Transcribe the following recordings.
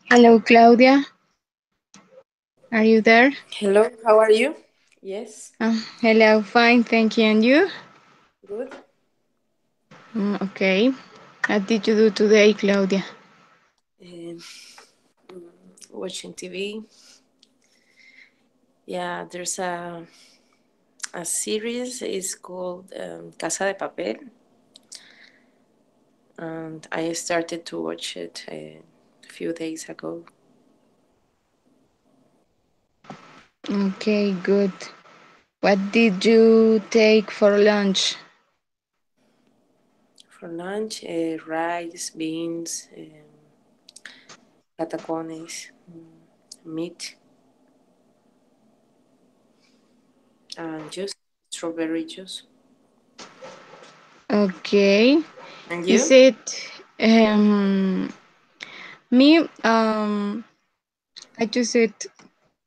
Hello, Claudia. Are you there? Hello, how are you? Yes, Hello, fine, thank you. And you? good. Okay. What did you do today, Claudia? Um, Watching TV. Yeah, there's a series. It's called Casa de Papel, and I started to watch it a few days ago. Okay, good. What did you take for lunch? For lunch, rice, beans, patacones, meat, and juice, strawberry juice. Okay. And Is you? it me? I just ate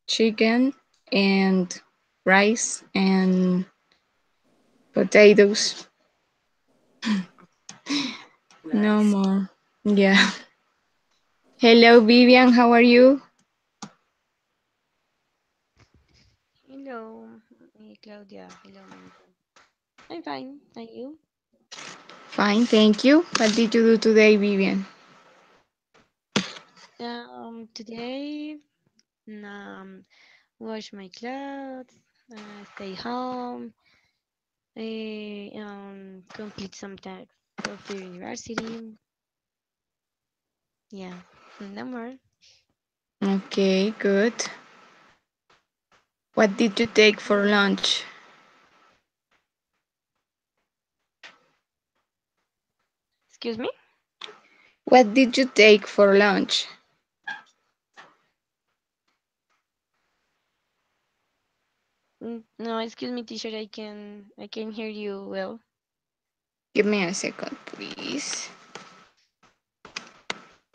chicken and rice and potatoes. No Nice. more. Yeah. Hello, Vivian. How are you? Hello, Claudia. Hello, Monica. I'm fine. And you? Fine, thank you. What did you do today, Vivian? Today, um, wash my clothes, stay home, complete some tasks of the university. Yeah, no more. Okay, good. What did you take for Yeah. lunch? Excuse me? What did you take for lunch? No, excuse me, teacher. I can hear you well. Give me a second, please.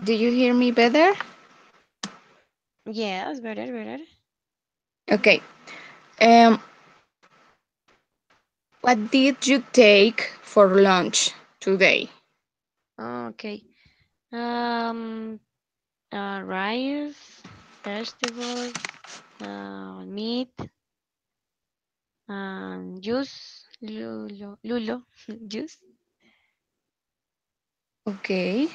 Do you hear me better? Yes, better, better. Okay. Um, what did you take for lunch today? Okay. Um, Rice, vegetables, meat, juice, lulo, juice. Okay.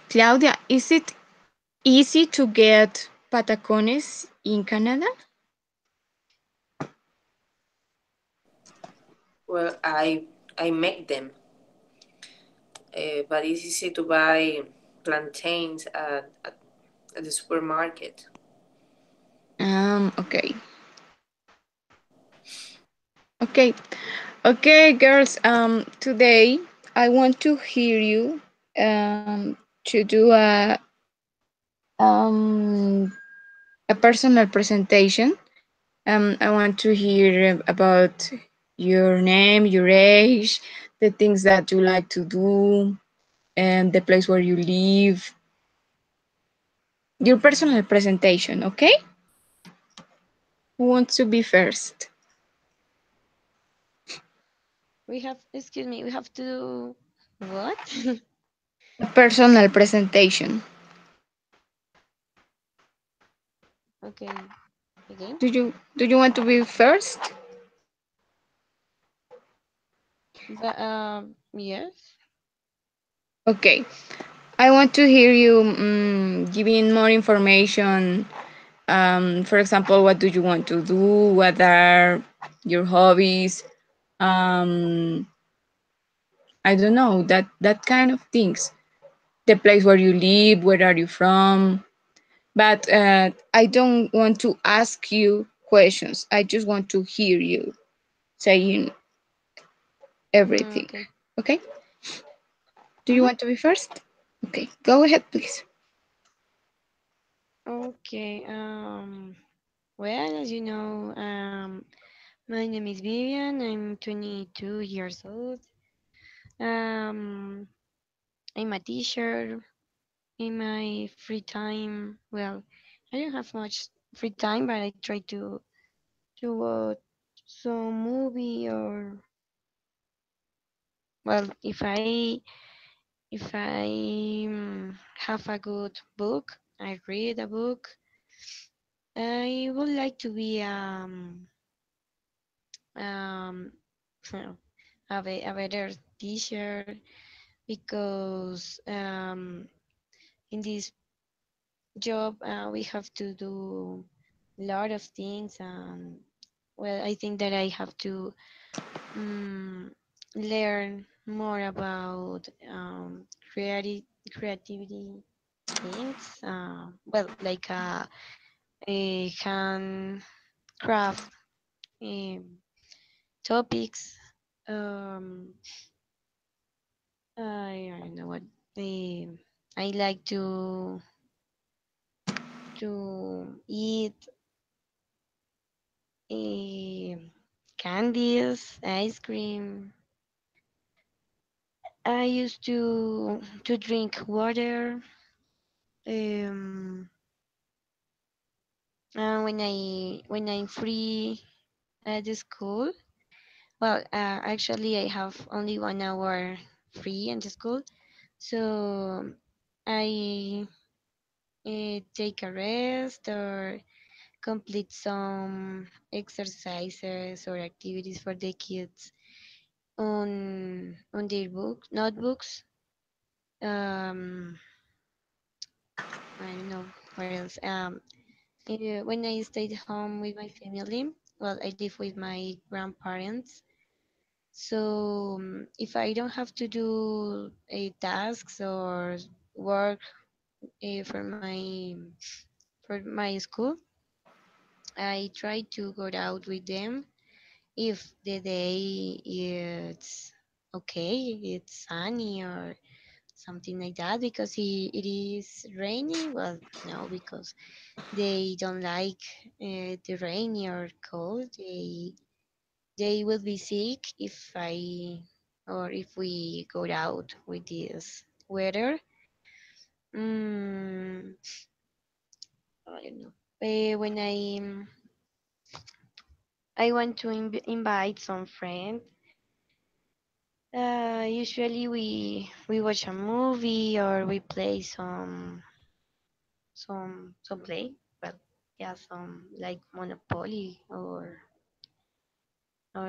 Claudia, is it easy to get patacones in Canada? Well, I make them, but it's easy to buy plantains at the supermarket. Okay. Okay. Okay, girls. Today I want to hear you to do um a personal presentation. I want to hear about your name, your age, the things that you like to do, and the place where you live. Your personal presentation, okay? Who wants to be first? Excuse me, we have to do what? A personal presentation. Okay, again. Do you want to be first? But yes. Okay. I want to hear you giving more information. For example, what do you want to do? What are your hobbies? Um, I don't know that kind of things. The place where you live, where are you from? But I don't want to ask you questions. I just want to hear you saying everything. Okay. Okay? Do you Mm-hmm. want to be first? Okay, go ahead, please. Okay. Well, as you know, my name is Vivian. I'm 22 years old. Um, I'm a teacher. In my free time, well, I don't have much free time, but I try to watch some movie or well, if I If I have a good book, I read a book. I would like to be um a better teacher because in this job we have to do a lot of things, and well, I think that I have to um, learn more about creativity things, well, like a handcraft um, topics. um, I don't know what. um, I like to eat uh, candies, ice cream. I used to drink water. Um, and when I'm free at the school, well, actually I have only 1 hour free in the school, so I take a rest or complete some exercises or activities for the kids on their notebooks. Um, I don't know what else. When I stayed home with my family, well, I live with my grandparents. So if I don't have to do a tasks or work for my school, I try to go out with them if the day is okay, it's sunny or something like that. Because it is rainy, well, no, because they don't like the rainy or cold. They will be sick if we go out with this weather. Mm, I don't know. When I want to invite some friends, usually we watch a movie or we play some play. Well, yeah, some like Monopoly or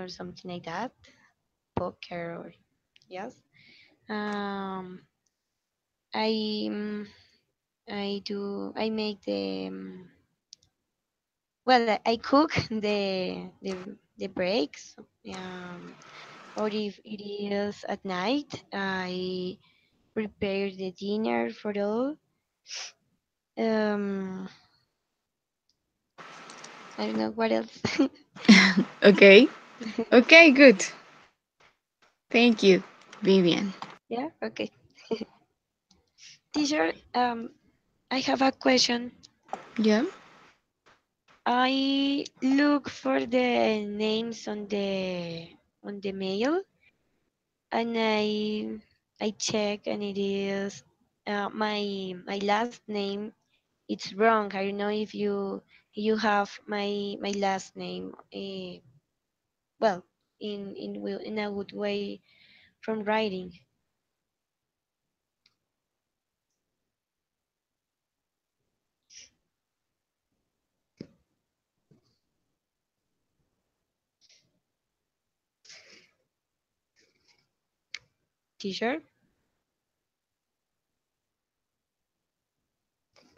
something like that, poker or yes. Um, I mm, I make the well, I cook the breaks. Um, or if it is at night, I prepare the dinner for all. Um, I don't know what else. Okay. Okay, good. Thank you, Vivian. Yeah, okay. Teacher, I have a question. Yeah. I look for the names on the mail, and I check, and it is my last name. It's wrong. I don't know if you have my last name. Well, in a good way from writing. Teacher.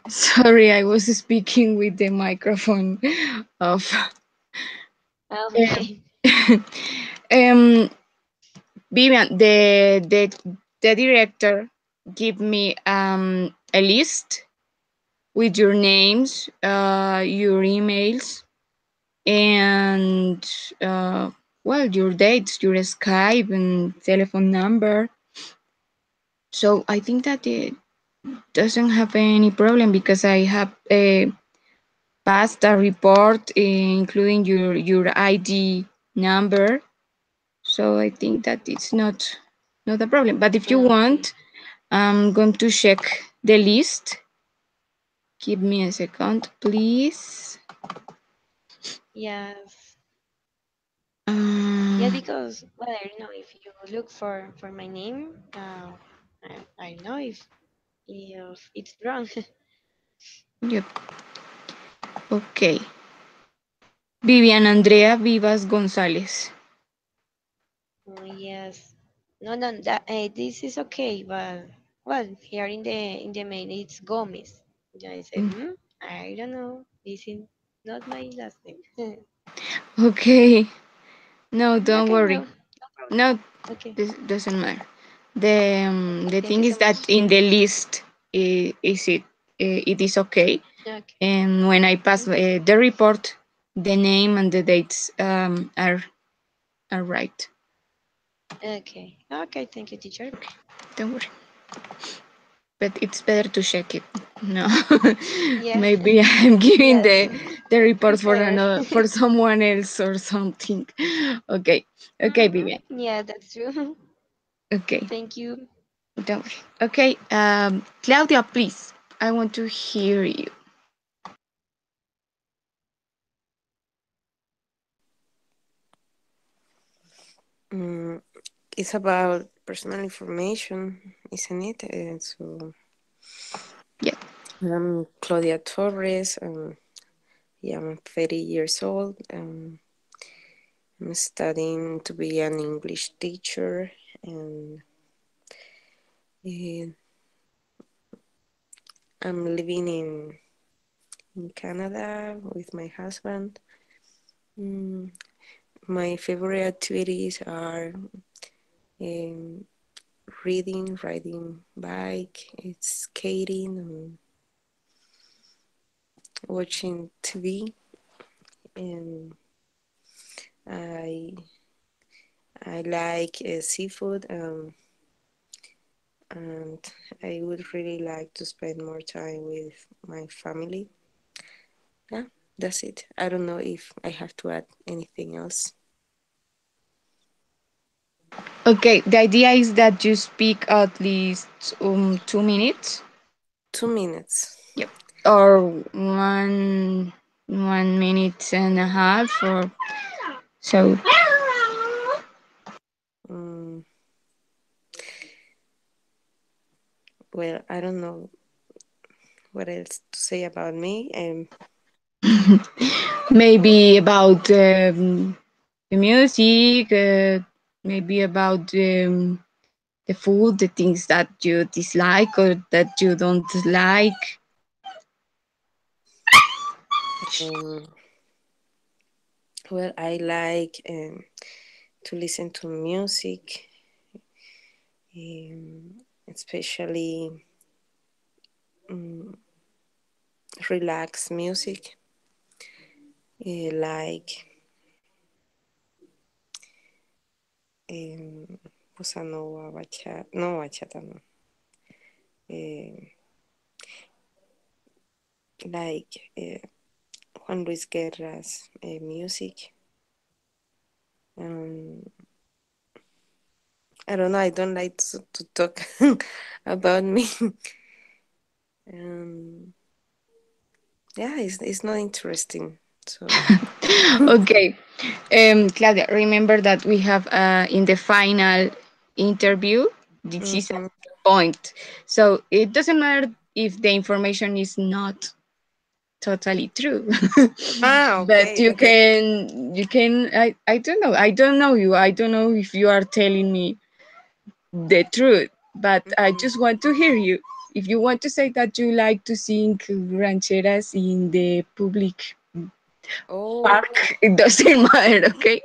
Sorry, I was speaking with the microphone off. Um, Okay. um, Vivian, the director give me a list with your names, your emails, and well, your dates, your Skype and telephone number. So I think that it doesn't have any problem because I have passed a report, including your ID number. So I think that it's not a problem. But if you Okay. want, I'm going to check the list. Give me a second, please. Yes. Yeah, Um, because well, I don't know if you look for my name. I don't know if it's wrong. Yep. Okay. Vivian Andrea Vivas González. Oh, yes. No, no, that this is okay, but well, here in the main it's Gomez. Yeah, I said, Mm, I don't know. This is not my last name. okay. No, don't Okay, worry. no, no problem. No, Okay, this doesn't matter. The thank thing you so is that much. in the list, is it it is okay. Okay. And when I pass Mm-hmm. the report, the name and the dates are right. Okay. Okay, thank you, teacher. Okay, don't worry. But it's better to check it. No, Yes, maybe I'm giving yes, the report it's for better. another for someone else or something. Okay, okay, Vivian. Yeah, that's true. Okay, Thank you. don't worry. Okay, Claudia, please. I want to hear you. Mm, it's about personal information, isn't it? So Yeah. I'm Claudia Torres. Yeah, I'm 30 years old. I'm studying to be an English teacher, and uh, I'm living in Canada with my husband. Mm, my favorite activities are um, reading, riding bike, it's skating, and watching TV. And I I like seafood, and I would really like to spend more time with my family. Yeah, that's it. I don't know if I have to add anything else. Okay, the idea is that you speak at least 2 minutes. 2 minutes. Yep. Or 1 minute and a half or so. Mm, well, I don't know what else to say about me. Maybe about the music, maybe about the food, the things that you dislike or that you don't like. Um, well, I like to listen to music, especially um, relax music, like um, bossa nova, bachata, no bachata, no, eh, like Juan Luis Guerra's music. Um, I don't know. I don't like to talk about me. um, yeah, it's not interesting. So. Okay. Claudia, remember that we have in the final interview, this is Mhm. a point. So it doesn't matter if the information is not totally true. Ah, But okay, okay. I don't know. I don't know you. I don't know if you are telling me the truth, but I Mhm. just want to hear you. If you want to say that you like to sing rancheras in the public Okay, park, it doesn't matter, okay?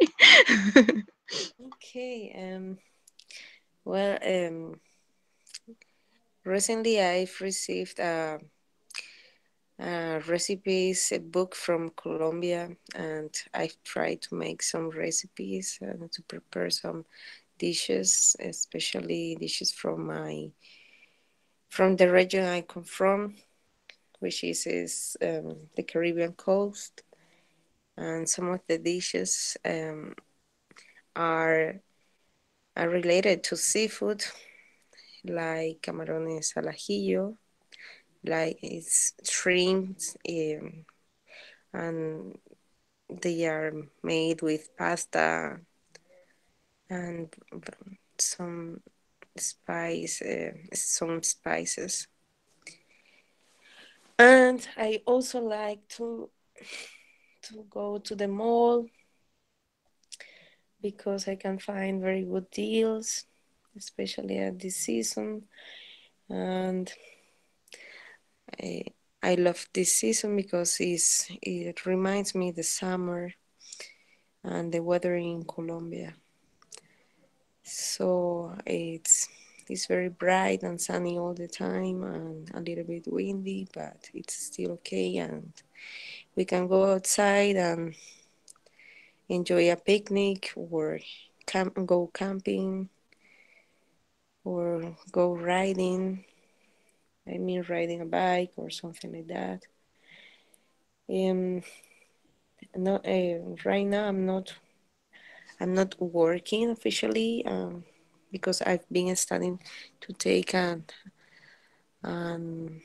okay. Well, recently I've received a recipes a book from Colombia, and I've tried to make some recipes and to prepare some dishes, especially dishes from the region I come from, which is the Caribbean coast. And some of the dishes are are related to seafood, like camarones al ajillo, like it's shrimps, and they are made with pasta and some some spices. And I also like to go to the mall because I can find very good deals, especially at this season. And I, I love this season because it reminds me the summer and the weather in Colombia. So it's very bright and sunny all the time and a little bit windy, but it's still okay. And we can go outside and enjoy a picnic or go camping or go riding. I mean, riding a bike or something like that. Um, not right now. I'm not working officially because I've been studying to take an an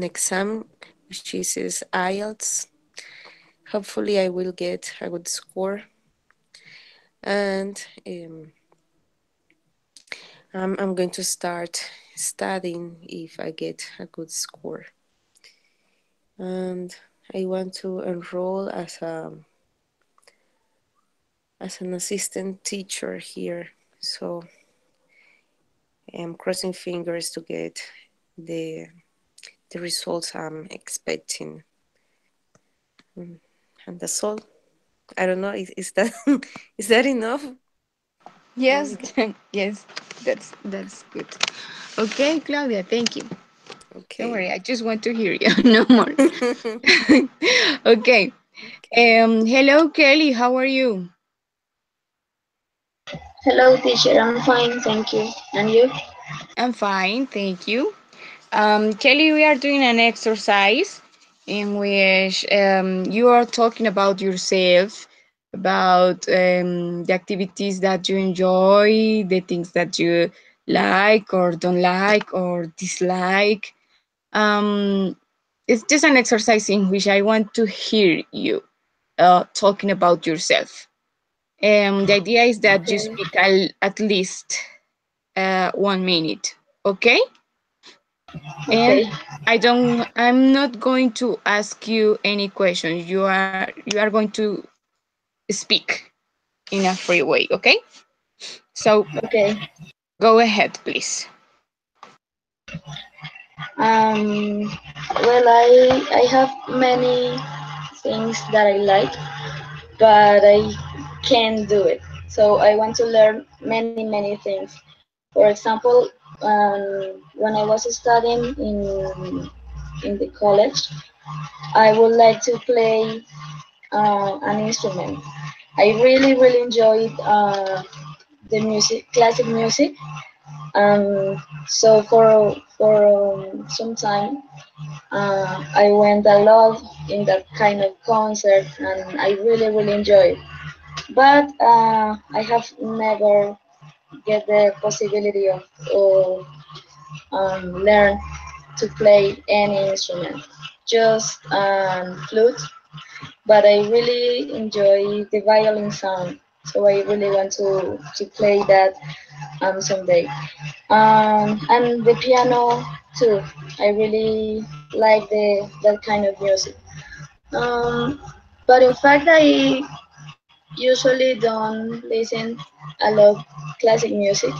exam, which is IELTS. Hopefully, I will get a good score, and I'm going to start studying if I get a good score. And I want to enroll as an assistant teacher here. So I'm crossing fingers to get the the results I'm expecting. Mm, And that's all. I don't know. Is that is that enough, Yes, Monica? yes, that's good. Okay, Claudia, thank you. Don't Okay. worry, I just want to hear you. No more. Okay. Okay. Hello, Kelly. How are you? Hello, teacher. I'm fine, thank you. And you? I'm fine, thank you. Kelly, we are doing an exercise in which you are talking about yourself, about the activities that you enjoy, the things that you like or don't like or dislike. Um, it's just an exercise in which I want to hear you talking about yourself. The idea is that you Okay. speak at least 1 minute, okay? And Okay. I'm not going to ask you any questions. You are going to speak in a free way, okay? So Okay. go ahead, please. Um. Well, I have many things that I like, but I can't do it. So I want to learn many things. For example, when I was studying in the college, I would like to play an instrument. I really enjoyed the music, classic music. So for some time, I went a lot in that kind of concert, and I really enjoyed. But I have never get the possibility of learn to play any instrument, just flute. But I really enjoy the violin sound, so I really want to play that someday. And the piano too. I really like the that kind of music. Um, but in fact, I usually don't listen a lot classic music.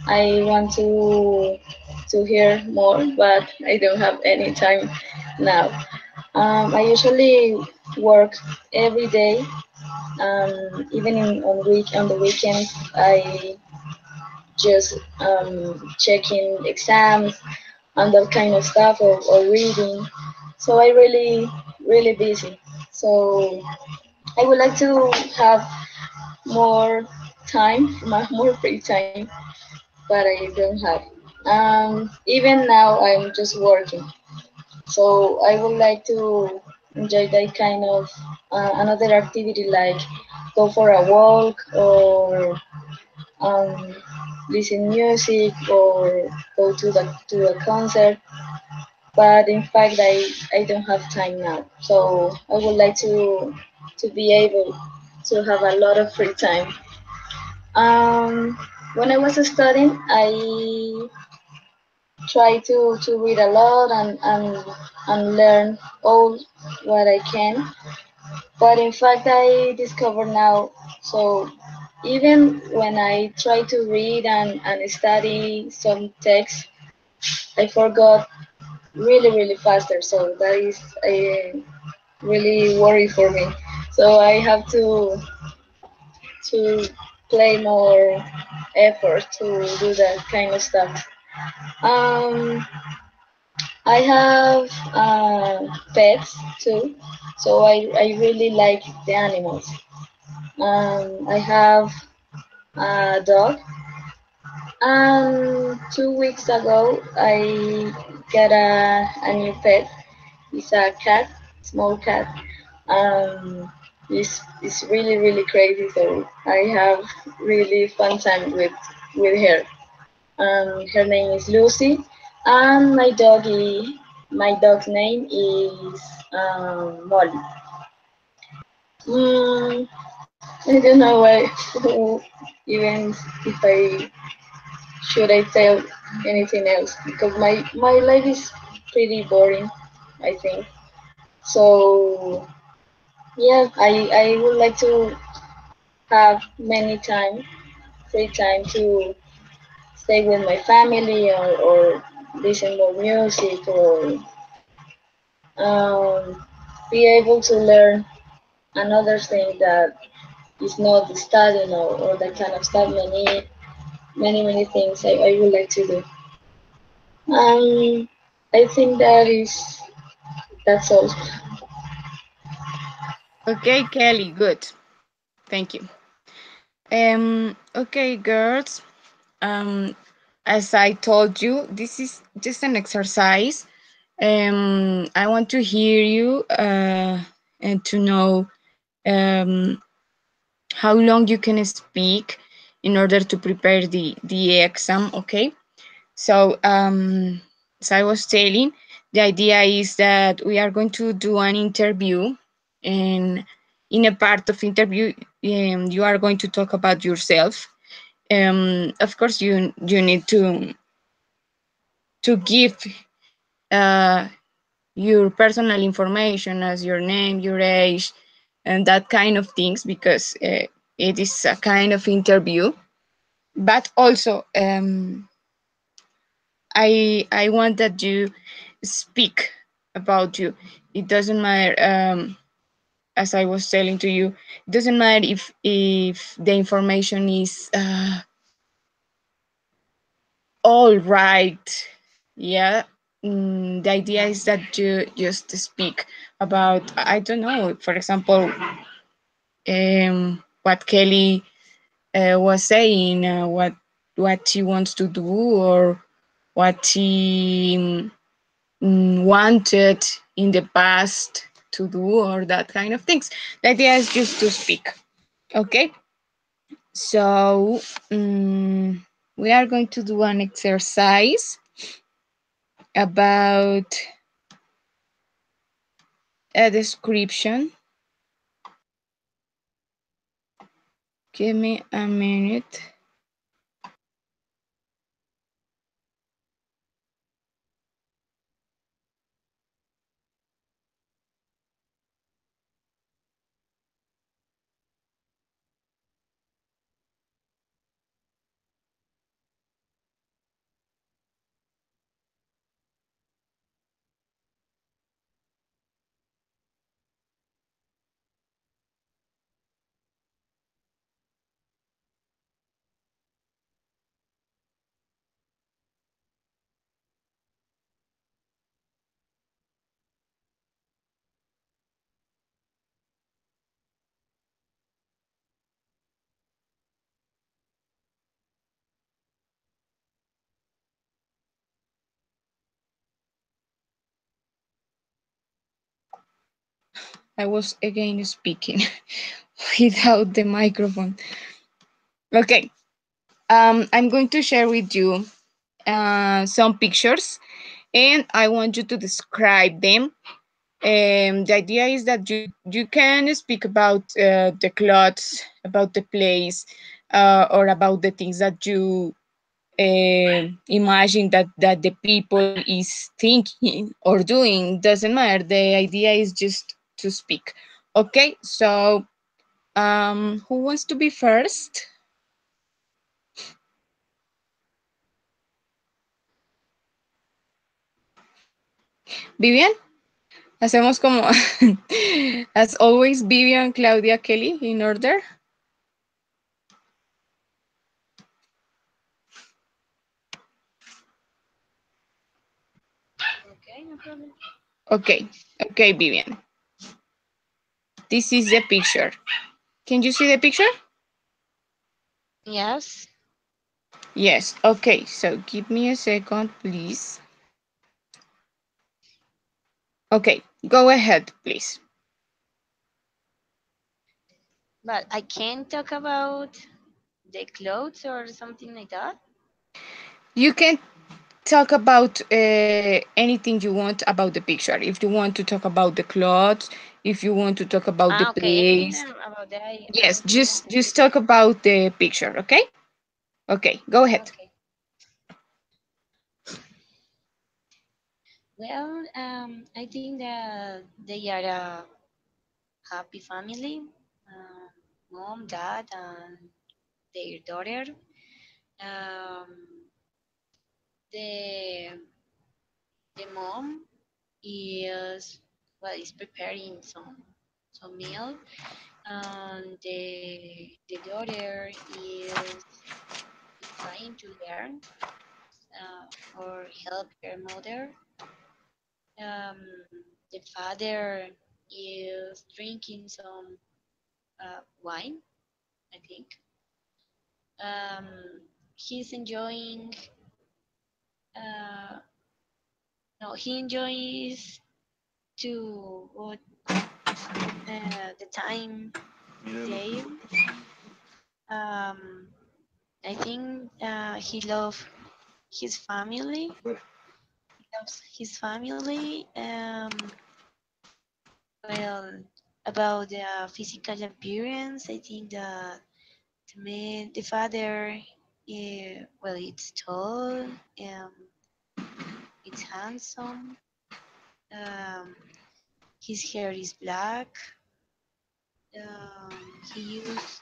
I want to hear more, but I don't have any time now. I usually work every day. Even on the weekends, I just checking exams and that kind of stuff, or reading. So I really busy. So I would like to have more time, more free time, but I don't have. Even now I'm just working. So I would like to enjoy that kind of another activity like go for a walk or um, listen music or go to a concert. But in fact, I don't have time now. So I would like to be able to have a lot of free time. Um, when I was studying, I try to read a lot and learn all what I can. But in fact, I discover now, so even when I try to read and study some text, I forgot really faster. So that is a really worry for me. So I have to play more effort to do that kind of stuff. Um, I have pets too, so I really like the animals. I have a dog, and 2 weeks ago I got a new pet. It's a cat, small cat. It's really crazy, so I have really fun time with her. Her name is Lucy, and my dog's name is Molly. Mm, I don't know why, even if should I tell anything else, because my life is pretty boring, I think. So yeah, I would like to have many time, free time to stay with my family or listen more music or um, be able to learn another thing that is not the studying or that kind of stuff. Many things I would like to do. Um, I think that's all. Okay, Kelly, good. Thank you. Okay, girls. Um, as I told you, this is just an exercise. I want to hear you and to know um, how long you can speak in order to prepare the exam. Okay. So, as I was telling, the idea is that we are going to do an interview, and in a part of interview, you are going to talk about yourself. Of course, you need to give uh, your personal information as your name, your age, and that kind of things because it is a kind of interview. But also, I want that you speak about you. It doesn't matter. As I was telling to you, it doesn't matter if the information is all right. Yeah. The idea is that you just speak about, I don't know, for example, what Kelly was saying, what she wants to do, or what she wanted in the past to do, or that kind of things. The idea is just to speak. Okay, so we are going to do an exercise about a description. Give me a minute. I was again speaking without the microphone. Okay, I'm going to share with you some pictures, and I want you to describe them The idea is that you can speak about the clothes, about the place, or about the things that you imagine that the people is thinking or doing. Doesn't matter. The idea is just to speak. Okay, so who wants to be first? Vivian. Hacemos como as always, Vivian, Claudia, Kelly in order. Okay, no problem. Okay, okay, Vivian. This is the picture. Can you see the picture? Yes. Yes. Okay, so give me a second, please. Okay, go ahead, please. But I can't talk about the clothes or something like that. You can talk about anything you want about the picture. If you want to talk about the clothes, if you want to talk about the Ah, okay. Anything place, about that I yes, think about the just picture. talk about the picture. Okay. Okay, go ahead. Okay. Well, I think that they are a happy family. Um, Mom, dad, and their daughter. Um, the the mom is well is preparing some meal, and the daughter is trying to learn or help her mother. Um, the father is drinking some wine, I think. Um, he's enjoying. Uh, no, he enjoys to what the time there. Um, I think he loves his family. He loves his family. Well, about the physical appearance, I think that the father, well, it's tall, it's handsome. Um, his hair is black. He uses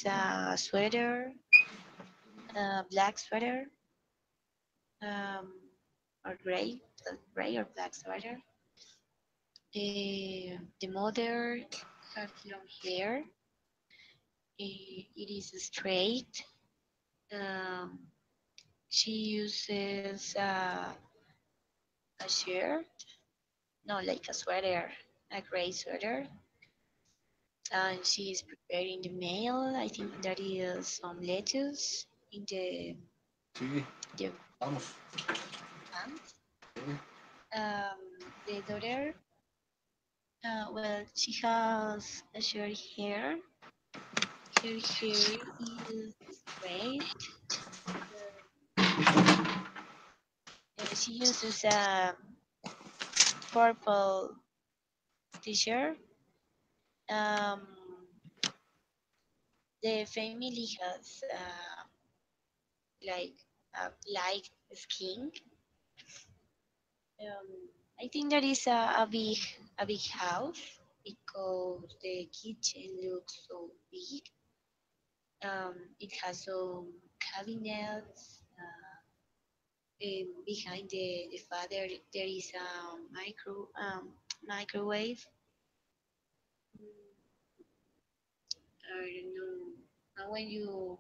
a sweater, a black sweater, um, or gray or black sweater. The mother has long hair. It is straight. Um, she uses a shirt, no, like a sweater, a gray sweater, and she is preparing the meal. I think that is some lettuce in the pan. The daughter, well, she has a short hair. Her hair is straight. She uses a purple t-shirt. Um, the family has like light skin. Um, I think that is a big house because the kitchen looks so big. It has some cabinets. Behind the father, there is a microwave. I don't know. When you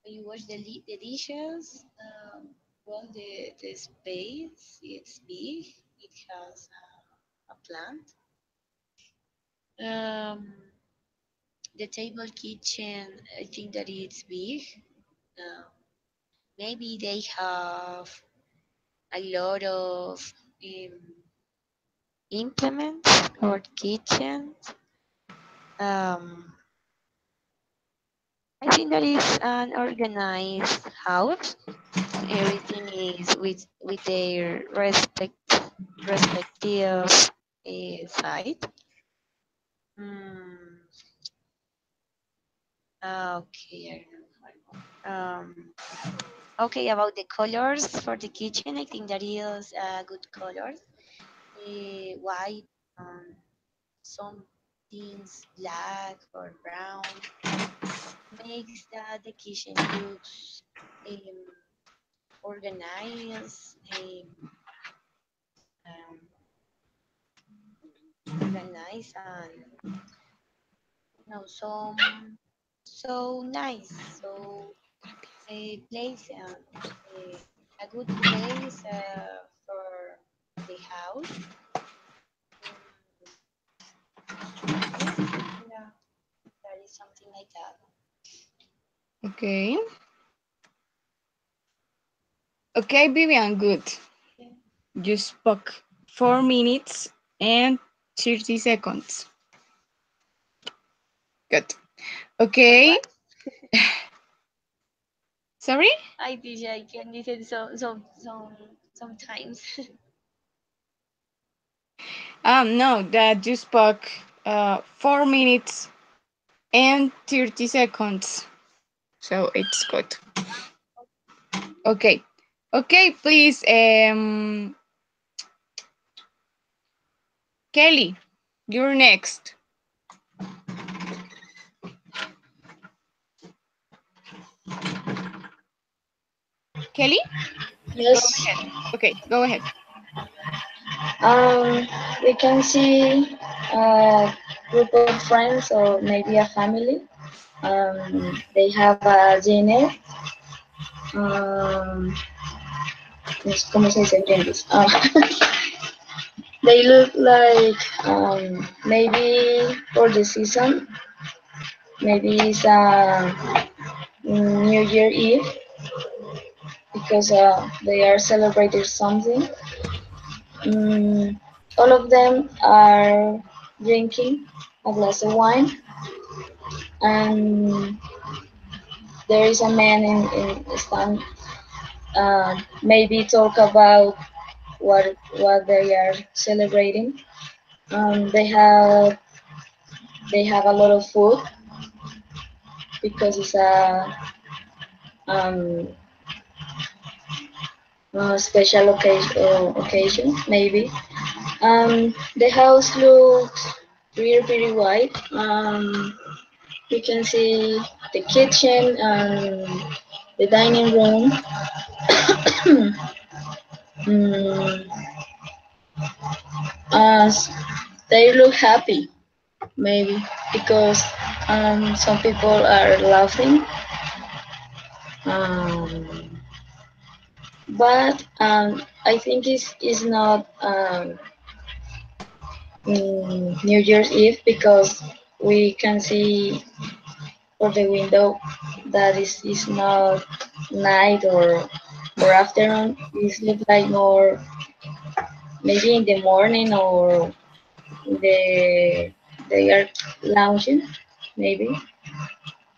when you wash the dishes, well, the space it's big. It has a plant. The table kitchen, I think that it's big. Uh, Maybe they have a lot of implements or kitchens. Um, I think that is an organized house. Everything is with their respect. respective side. Mm, okay. Okay, about the colors for the kitchen, I think that is good colors. White, um, some things black or brown makes the kitchen looks um, organized, um, organized and so nice, so a place, a good place for the house. Mm, yes, I think that is something like that. Okay. Okay, Vivian, good. You spoke 4 minutes and 30 seconds. Good. For Okay. what? Sorry? I think I can listen sometimes. No, that you spoke 4 minutes and 30 seconds. So it's good. Okay. Okay, please. Kelly, you're next. Kelly, go Yes. ahead. Okay, go ahead. We can see a group of friends or maybe a family. They have a dinner. Um, ¿Cómo se dice en English? They look like maybe for the season, maybe it's a New Year Eve because they are celebrating something. Mm, all of them are drinking a glass of wine, and there is a man in stand. Maybe talk about what they are celebrating. They have a lot of food because it's um, a special occasion maybe. The house looks pretty white. You can see the kitchen and the dining room. mm, they look happy maybe because some people are laughing. Um, but I think it's not New Year's Eve because we can see for the window that is not night or afternoon. It looks like more maybe in the morning or the they are lounging maybe.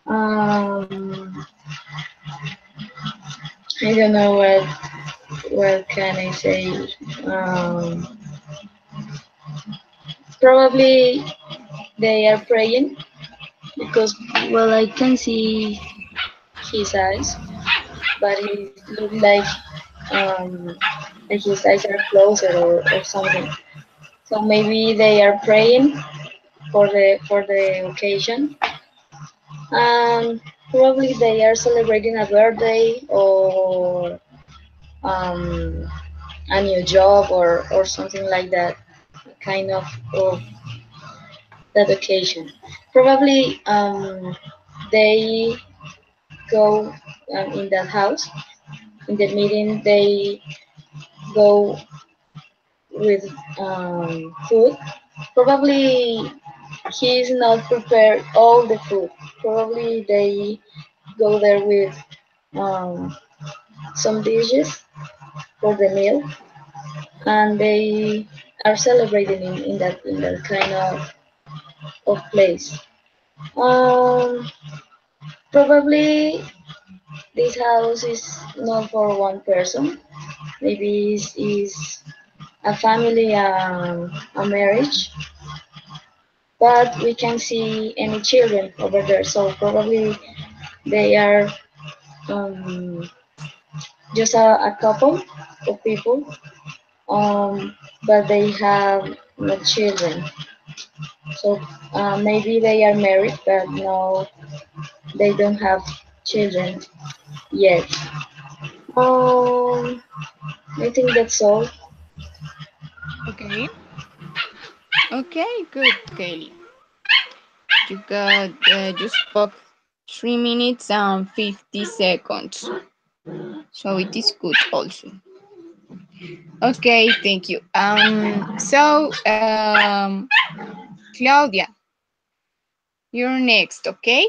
Um, I don't know what can I say. Um, Probably they are praying because well I can see his eyes, but it look like his eyes are closer or something. So maybe they are praying for the occasion. Probably they are celebrating a birthday or um, a new job or something like that, kind of that occasion. Probably they go in that house. In the meeting, they go with food. Probably he's not prepared all the food. Probably they go there with um, some dishes for the meal, and they are celebrating in that kind of place. Um, Probably this house is not for one person. Maybe is a family, a marriage, but we can't see any children over there. So probably they are um, just a couple of people, but they have no children. So maybe they are married, but no, they don't have children yet. Um, I think that's all. Okay. Okay, good, Kelly. You spoke 3 minutes and 50 seconds, so it is good also. Okay, thank you. Claudia, you're next. Okay,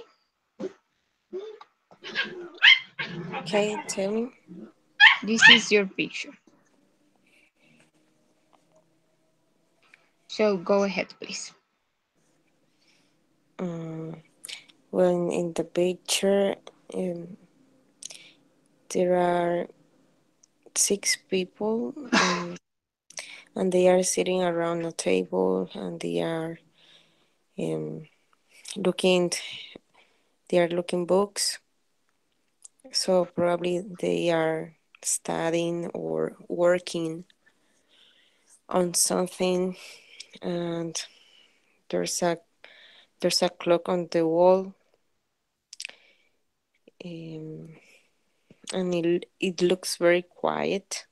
Okay, tell me. this is your picture. So go ahead, please. Um, when in the picture, um, there are six people, and they are sitting around a table, and um, looking. They are looking books. So probably they are studying or working on something, and there's a there's a clock on the wall, um, and it looks very quiet,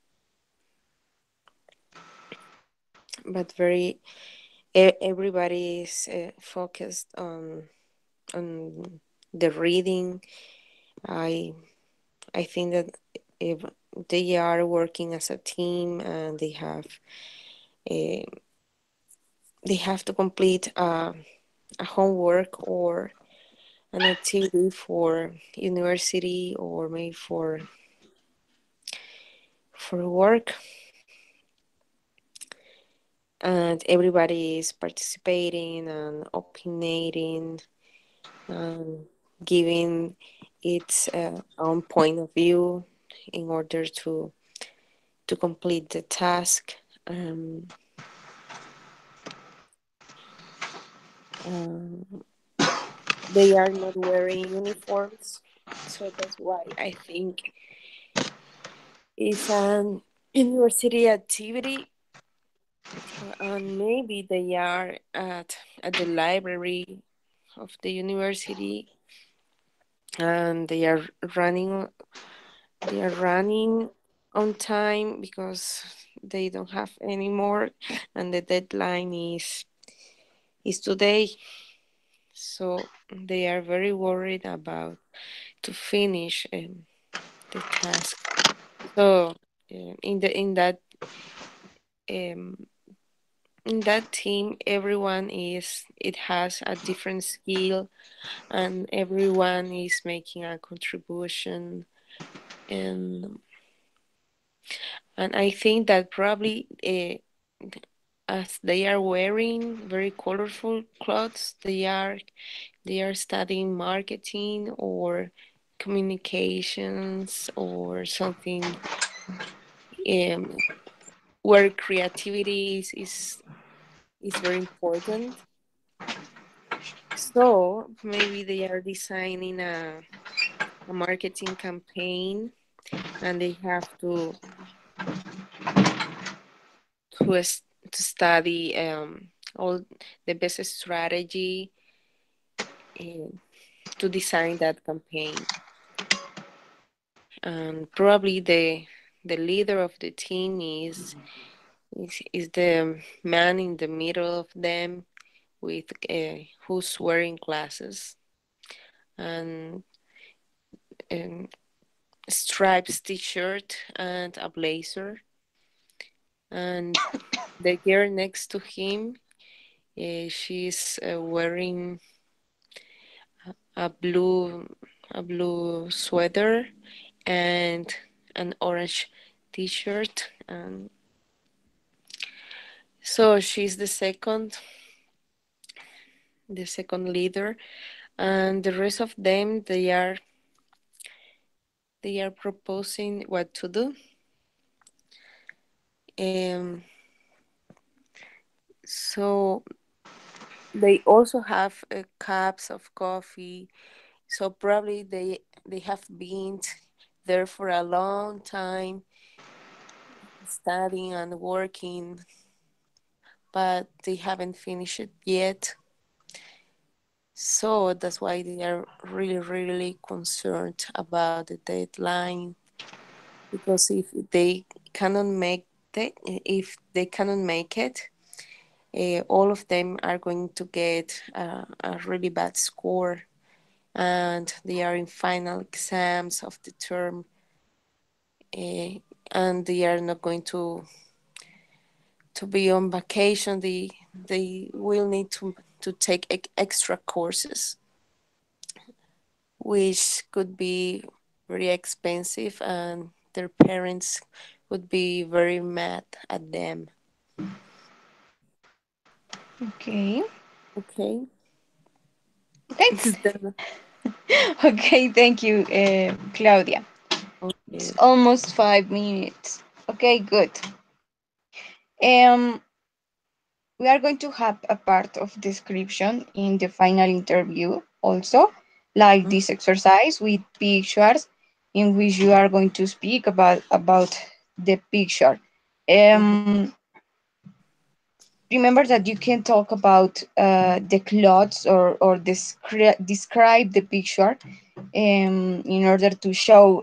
but very everybody is focused on the reading. I I think that if they are working as a team and uh, they have to complete a homework or an activity for university or maybe for work, and everybody is participating and opinionating and giving its own point of view in order to complete the task. Um, they are not wearing uniforms, so that's why I think it's an university activity, and maybe they are at the library of the university, and running they are running on time because they don't have any more, and the deadline is today. So they are very worried about to finish the task. So in the um, in that team, everyone is it has a different skill, and everyone is making a contribution, and I think that probably as they are wearing very colorful clothes, they are studying marketing or communications or something, um, where creativity is very important. So maybe they are designing a marketing campaign, and they have to, s- to study all the best strategy uh, to design that campaign. And probably the leader of the team is the man in the middle of them with who's wearing glasses and stripes t-shirt and a blazer, and the girl next to him, she's wearing a blue a blue sweater and an orange t-shirt, and so she's the second leader, and the rest of them they are proposing what to do. um So they also have cups of coffee. So probably they have been there for a long time studying and working, but they haven't finished it yet. So that's why they are really, really concerned about the deadline. Because cannot make if they cannot make it, all of them are going to get a really bad score, and they are in final exams of the term, uh, and they are not going to be on vacation. They will need to take extra courses, which could be very expensive, and their parents would be very mad at them. Okay. Okay. Okay. Then- Okay. Thank you, Claudia. It's okay. almost 5 minutes. Okay. Good. Um, we are going to have a part of description in the final interview also, like this exercise with pictures, in which you are going to speak about the picture. Mhm. Um, Remember that you can talk about the clothes, or describe the picture, in order to show,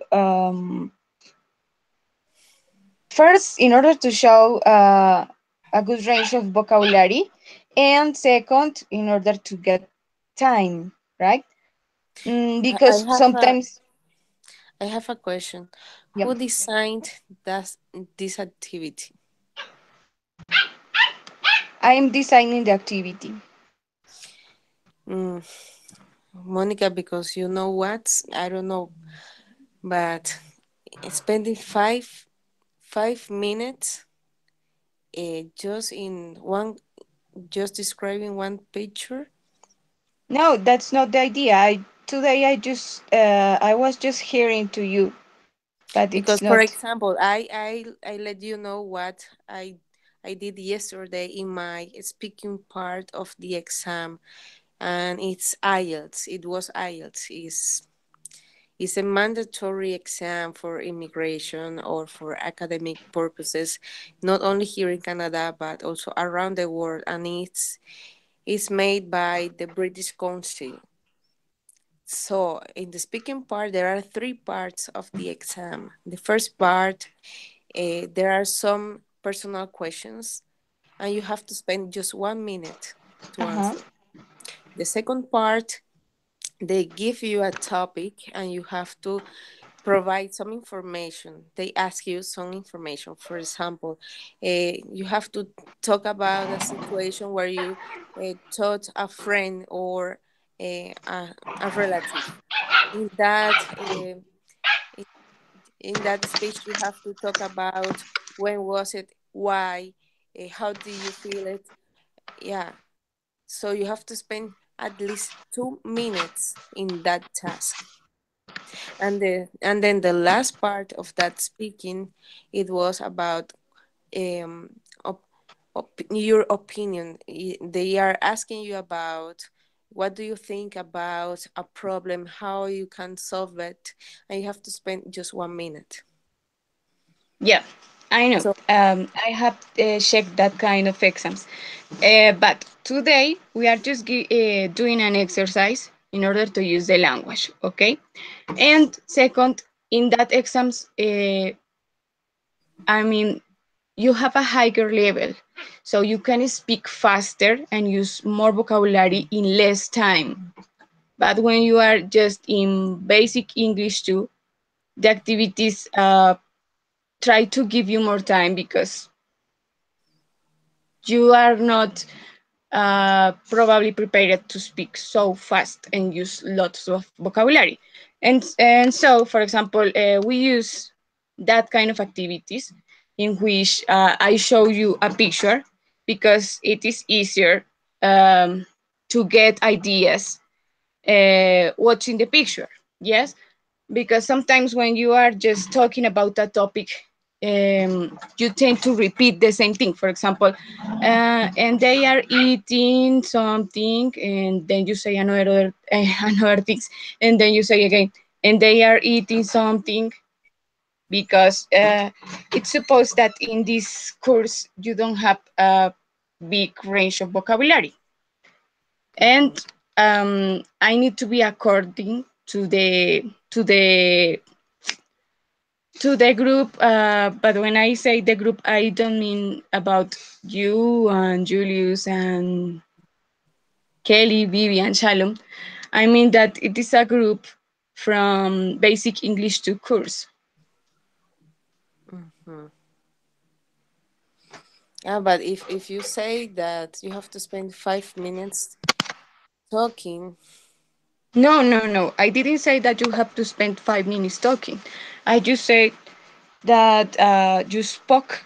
first, in order to show a good range of vocabulary, and second, in order to get time, right? I Because have a sometimes, I have a question. yeah, Who designed this activity? I'm designing the activity. Mm, Monica, because you know what? I don't know, but spending five minutes just in one, just describing one picture. No, that's not the idea. Today I was just hearing to you, but Because, it's for not. example, I let you know what I did yesterday in my speaking part of the exam, and it's IELTS. It was IELTS. Is a mandatory exam for immigration or for academic purposes, not only here in Canada but also around the world, and it's made by the British Council. So, in the speaking part, there are three parts of the exam. The first part, there are some personal questions, and you have to spend just 1 minute to Uh-huh. answer. The second part, they give you a topic, and you have to provide some information. They ask you some information. For example, you have to talk about a situation where you taught a friend or a relative. In that in that speech, you have to talk about when was it, why, how do you feel it. Yeah, so you have to spend at least 2 minutes in that task. And then the last part of that speaking, it was about um your opinion. They are asking you about what do you think about a problem, how you can solve it, and you have to spend just 1 minute. Yeah, I know. So I have checked that kind of exams. But today we are just doing an exercise in order to use the language, okay? And second, in that exams, I mean, you have a higher level, so you can speak faster and use more vocabulary in less time. But when you are just in basic English too, the activities try to give you more time, because you are not probably prepared to speak so fast and use lots of vocabulary. And so, for example, we use that kind of activities in which I show you a picture, because it is easier to get ideas watching the picture. Yes, because sometimes when you are just talking about a topic, you tend to repeat the same thing. For example, and they are eating something, and then you say another another things, and then you say again, and they are eating something, because it's supposed that in this course you don't have a big range of vocabulary, and Mhm. I need to be according to the group. But when I say the group, I don't mean about you and Julius and Kelly, Vivian, Shalom. I mean that it is a group from basic English to course. Mhm. Yeah, but if you say that you have to spend 5 minutes talking. No, no, no. I didn't say that you have to spend 5 minutes talking. I just said that you spoke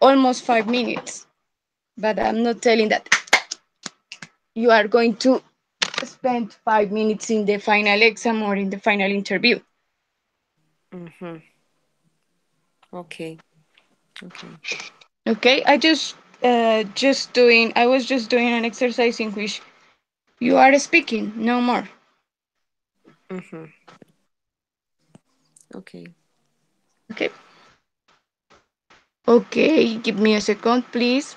almost 5 minutes. But I'm not telling that you are going to spend 5 minutes in the final exam or in the final interview. Mhm. Okay. Okay. Okay, I was just doing an exercise in which you are speaking, no more. Mhm. Okay. Okay. Okay, give me a second, please.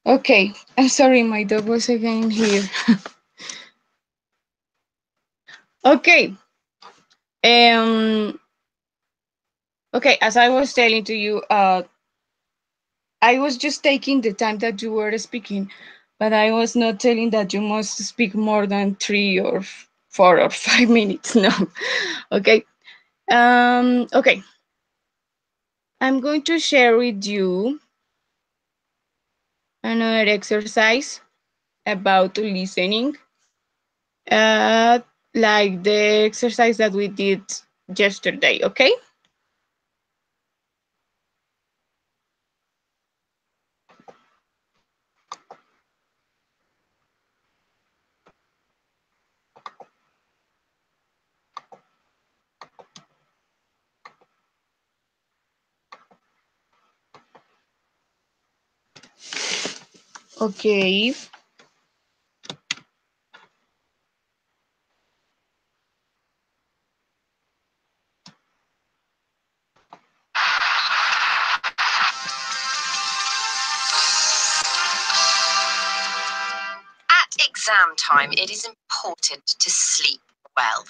Okay, I'm sorry, my dog was again here. Okay. Um. Okay, as I was telling to you, I was just taking the time that you were speaking, but I was not telling that you must speak more than 3 or 4 or 5 minutes. No. Okay. Okay. I'm going to share with you another exercise about listening, uh, like the exercise that we did yesterday. Okay. Okay. At exam time, it is important to sleep well.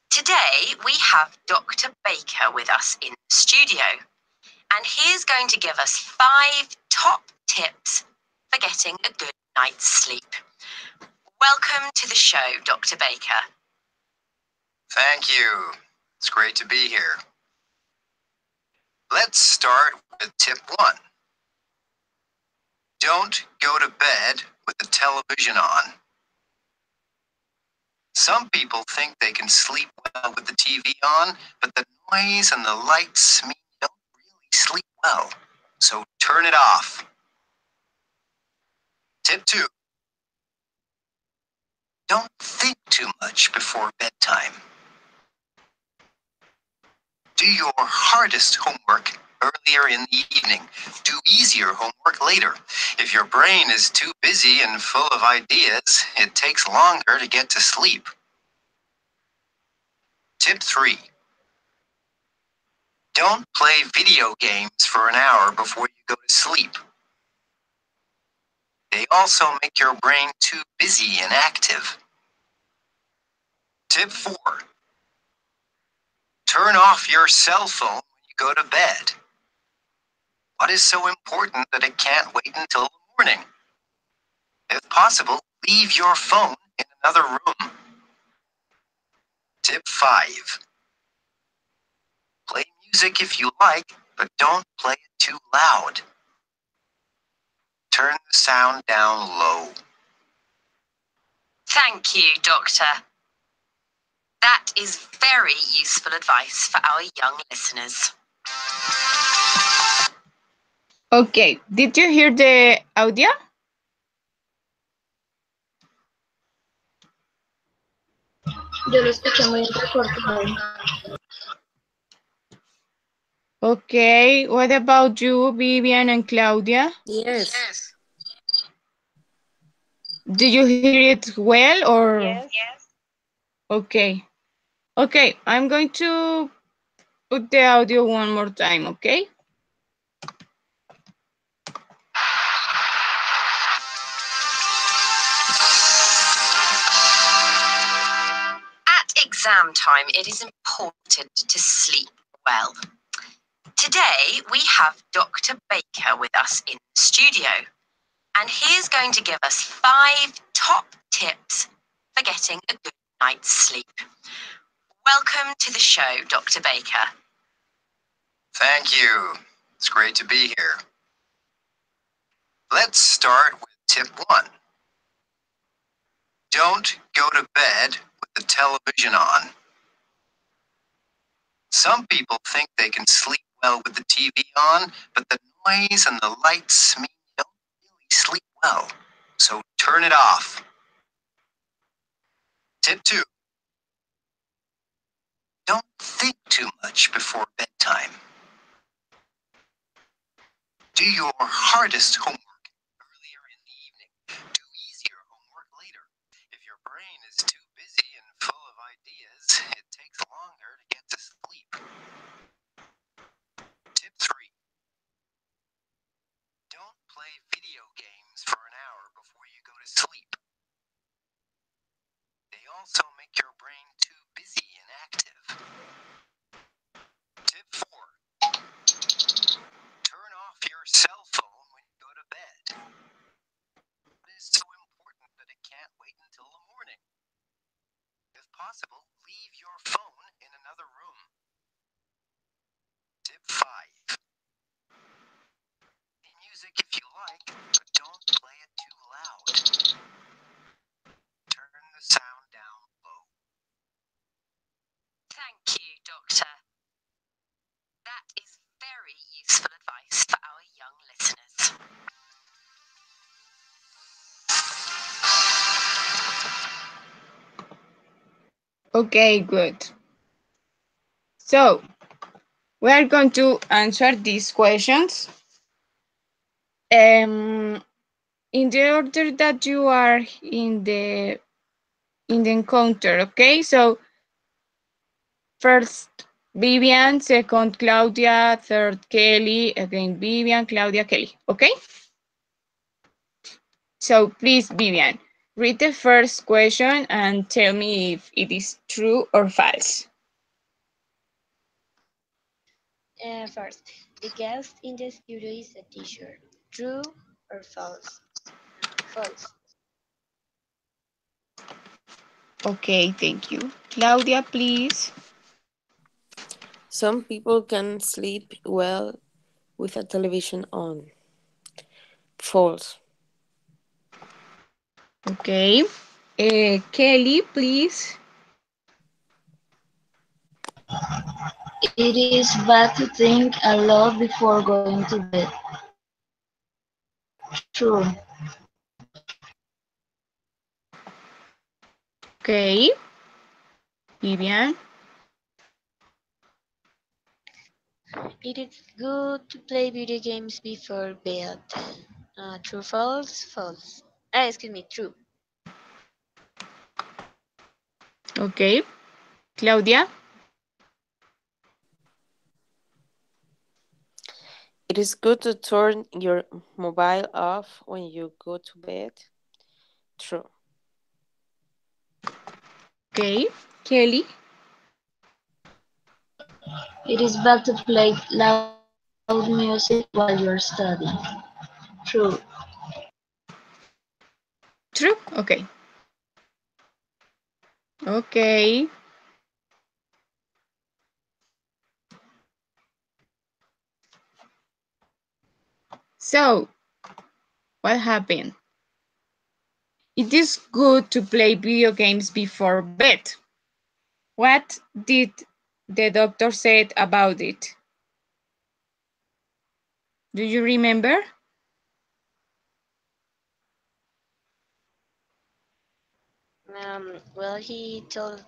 Today, we have Dr. Baker with us in the studio, and he is going to give us 5 top tips for getting a good night's sleep. Welcome to the show, Dr. Baker. Thank you. It's great to be here. Let's start with tip 1. Don't go to bed with the television on. Some people think they can sleep well with the TV on, but the noise and the lights mean you don't really sleep well. So turn it off. Tip 2. Don't think too much before bedtime. Do your hardest homework earlier in the evening. Do easier homework later. If your brain is too busy and full of ideas, it takes longer to get to sleep. Tip 3. Don't play video games for an hour before you go to sleep. They also make your brain too busy and active. Tip 4. Turn off your cell phone when you go to bed. What is so important that it can't wait until the morning? If possible, leave your phone in another room. Tip 5. Play music if you like, but don't play it too loud. Turn the sound down low. Thank you, Doctor. That is very useful advice for our young listeners. Okay, did you hear the audio? Yo lo escuché muy entrecortado. Okay, what about you, Vivian and Claudia? Yes. Do you hear it well or? Yes. Okay. Okay, I'm going to put the audio one more time, okay? At exam time, it is important to sleep well. Today, we have Dr. Baker with us in the studio, and he is going to give us 5 top tips for getting a good night's sleep. Welcome to the show, Dr. Baker. Thank you. It's great to be here. Let's start with tip 1. Don't go to bed with the television on. Some people think they can sleep well with the TV on, but the noise and the lights mean you don't really sleep well. So turn it off. Tip 2. Don't think too much before bedtime. Do your hardest homework earlier in the evening. Do easier homework later. If your brain is too busy and full of ideas, it takes longer to get to sleep. Tip 3. Don't play video games for an hour before you go to sleep. They also make your brain too busy and active. Tip 4. Turn off your cell phone when you go to bed. It is so important that it can't wait until the morning. If possible, leave your phone in another room. Tip 5. Play music if you like, but don't play it too loud. Turn the sound down low. Thank you, Doctor. That is very useful advice for our young listeners. Okay, good. So, we are going to answer these questions in the order that you are in the encounter, okay? So, first Vivian, second Claudia, third Kelly, again Vivian, Claudia, Kelly, okay? So please, Vivian, read the first question and tell me if it is true or false. First, the guest in the studio is a teacher. True or false? False. Okay, thank you. Claudia, please. Some people can sleep well with a television on. False. Okay. Kelly, please. It is bad to think a lot before going to bed. True. Okay. Vivian. It is good to play video games before bed. True, false, false. Excuse me, true. Okay. Claudia. It is good to turn your mobile off when you go to bed. True. Okay. Kelly. It is bad to play loud music while you're studying. True. True. Okay. Okay. So, what happened? It is good to play video games before bed. What did the doctor said about it? Do you remember? Well, he told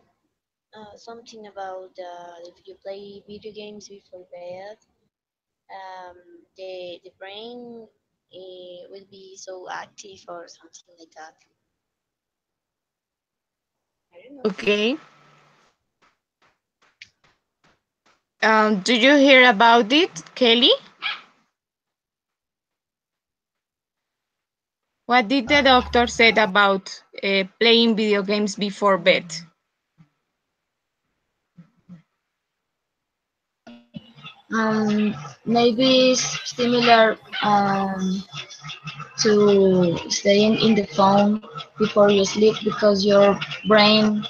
something about if you play video games before bed, um, the brain will be so active or something like that. I don't know. Okay. Do you hear about it, Kelly? What did the doctor said about playing video games before bed? Maybe it's similar to staying in the phone before you sleep because your brain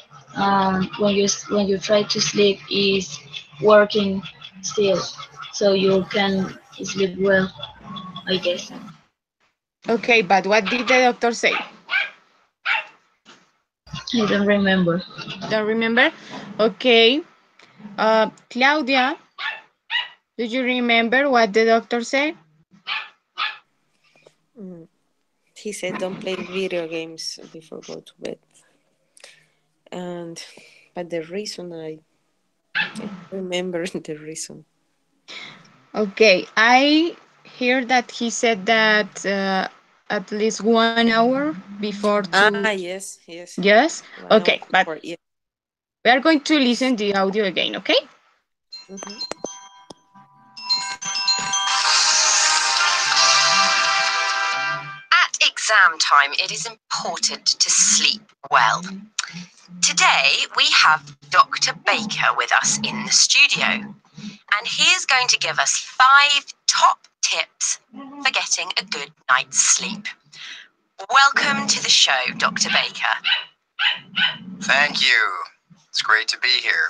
when you try to sleep is working still, so you can sleep well, I guess. Okay, but what did the doctor say? I don't remember. Don't remember? Okay. Claudia, do you remember what the doctor said? Mm. He said don't play video games before go to bed. And but the reason I don't remember the reason. Okay, I hear that he said that at least 1 hour before to. Ah, yes, yes. Yes? 1 hour Okay, but before, yeah. we are going to listen the audio again, okay? Hmm. At exam time, it is important to sleep well. Today, we have Dr. Baker with us in the studio, and he is going to give us 5 top tips for getting a good night's sleep. Welcome to the show, Dr. Baker. Thank you. It's great to be here.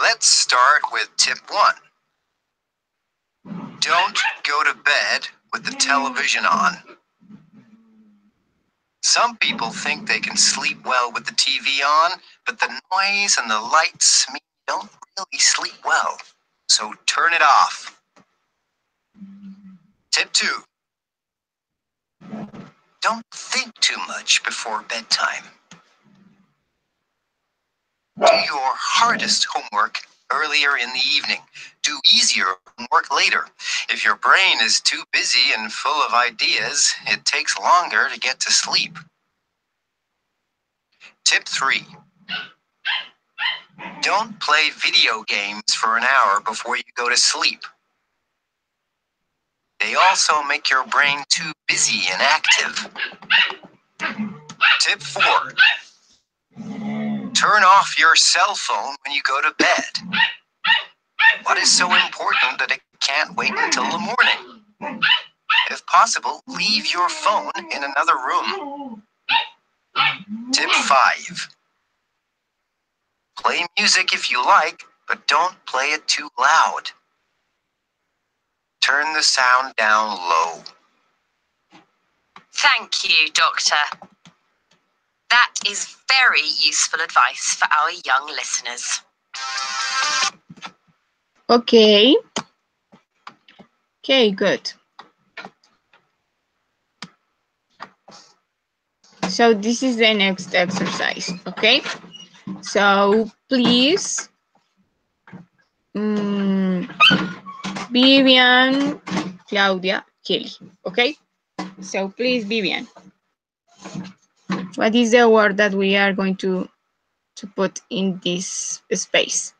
Let's start with tip one. Don't go to bed with the television on. Some people think they can sleep well with the TV on, but the noise and the lights mean you don't really sleep well. So turn it off. Tip two. Don't think too much before bedtime. Do your hardest homework earlier in the evening. Do easier homework later. If your brain is too busy and full of ideas, it takes longer to get to sleep. Tip 3. Don't play video games for an hour before you go to sleep. They also make your brain too busy and active. Tip 4. Turn off your cell phone when you go to bed. What is so important that it can't wait until the morning? If possible, leave your phone in another room. Tip 5. Play music if you like, but don't play it too loud. Turn the sound down low. Thank you, Doctor. That is very useful advice for our young listeners. Okay. Okay, good. So this is the next exercise, okay? So please, um, Vivian, Claudia, Kelly, okay? So please, Vivian, what is the word that we are going to put in this space?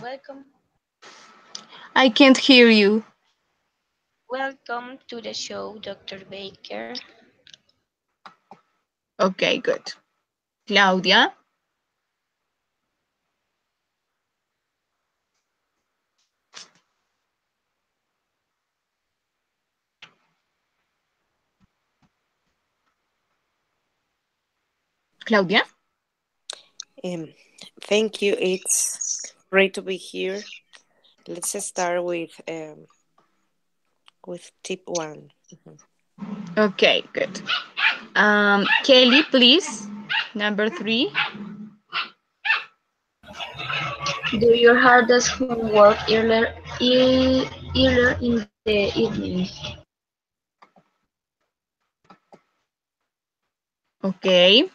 Welcome, I can't hear you. welcome to the show, Dr. Baker. Okay, good. Claudia, Claudia. Um, Thank you. It's great to be here. Let's start with tip one. Mhm. Okay, good. Kelly, please. Number three. Do your hardest homework earlier in the evening. Okay.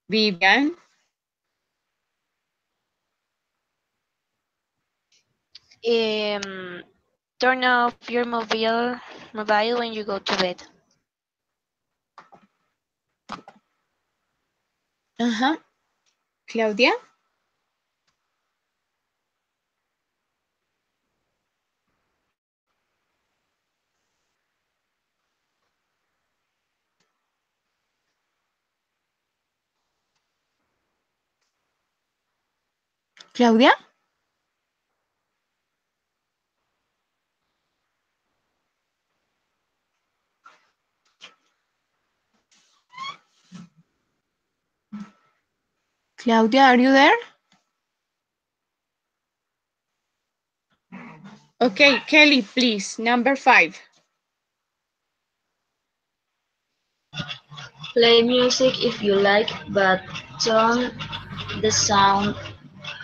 Vivian. Um, Turn off your mobile when you go to bed. Uh-huh. Claudia. Claudia. Claudia, are you there? Okay, Kelly, please. Number five. Play music if you like, but turn the sound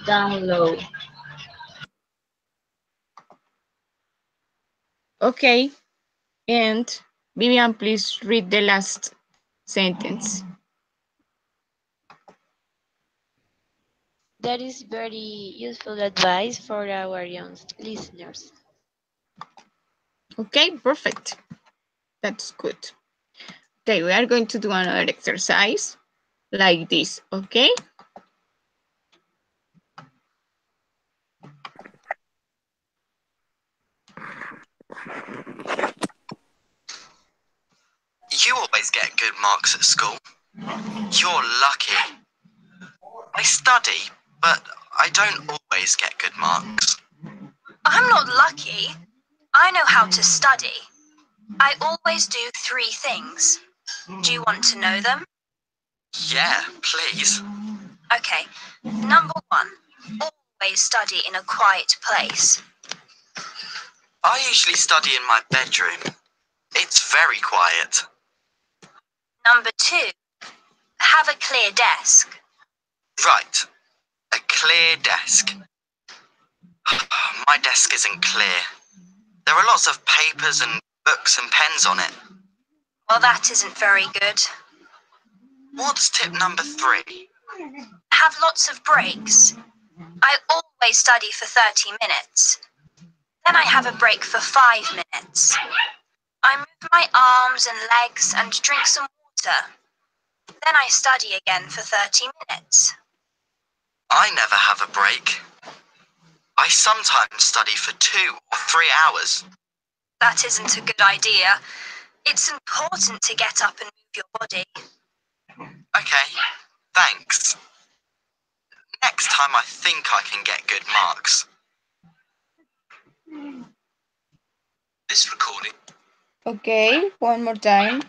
down low. Okay. And Vivian, please read the last sentence. That is very useful advice for our young listeners. Okay, perfect. That's good. Okay, we are going to do another exercise like this, okay? You always get good marks at school. You're lucky. I study, but I don't always get good marks. I'm not lucky. I know how to study. I always do three things. Do you want to know them? Yeah, please. Okay. Number one, always study in a quiet place. I usually study in my bedroom. It's very quiet. Number two, have a clear desk. Right, a clear desk. My desk isn't clear. There are lots of papers and books and pens on it. Well, that isn't very good. What's tip number three? Have lots of breaks. I always study for 30 minutes. Then I have a break for 5 minutes. I move my arms and legs and drink some water. Then I study again for 30 minutes. I never have a break. I sometimes study for 2 or 3 hours. That isn't a good idea. It's important to get up and move your body. Okay, thanks. Next time I think I can get good marks. This recording. Okay, one more time.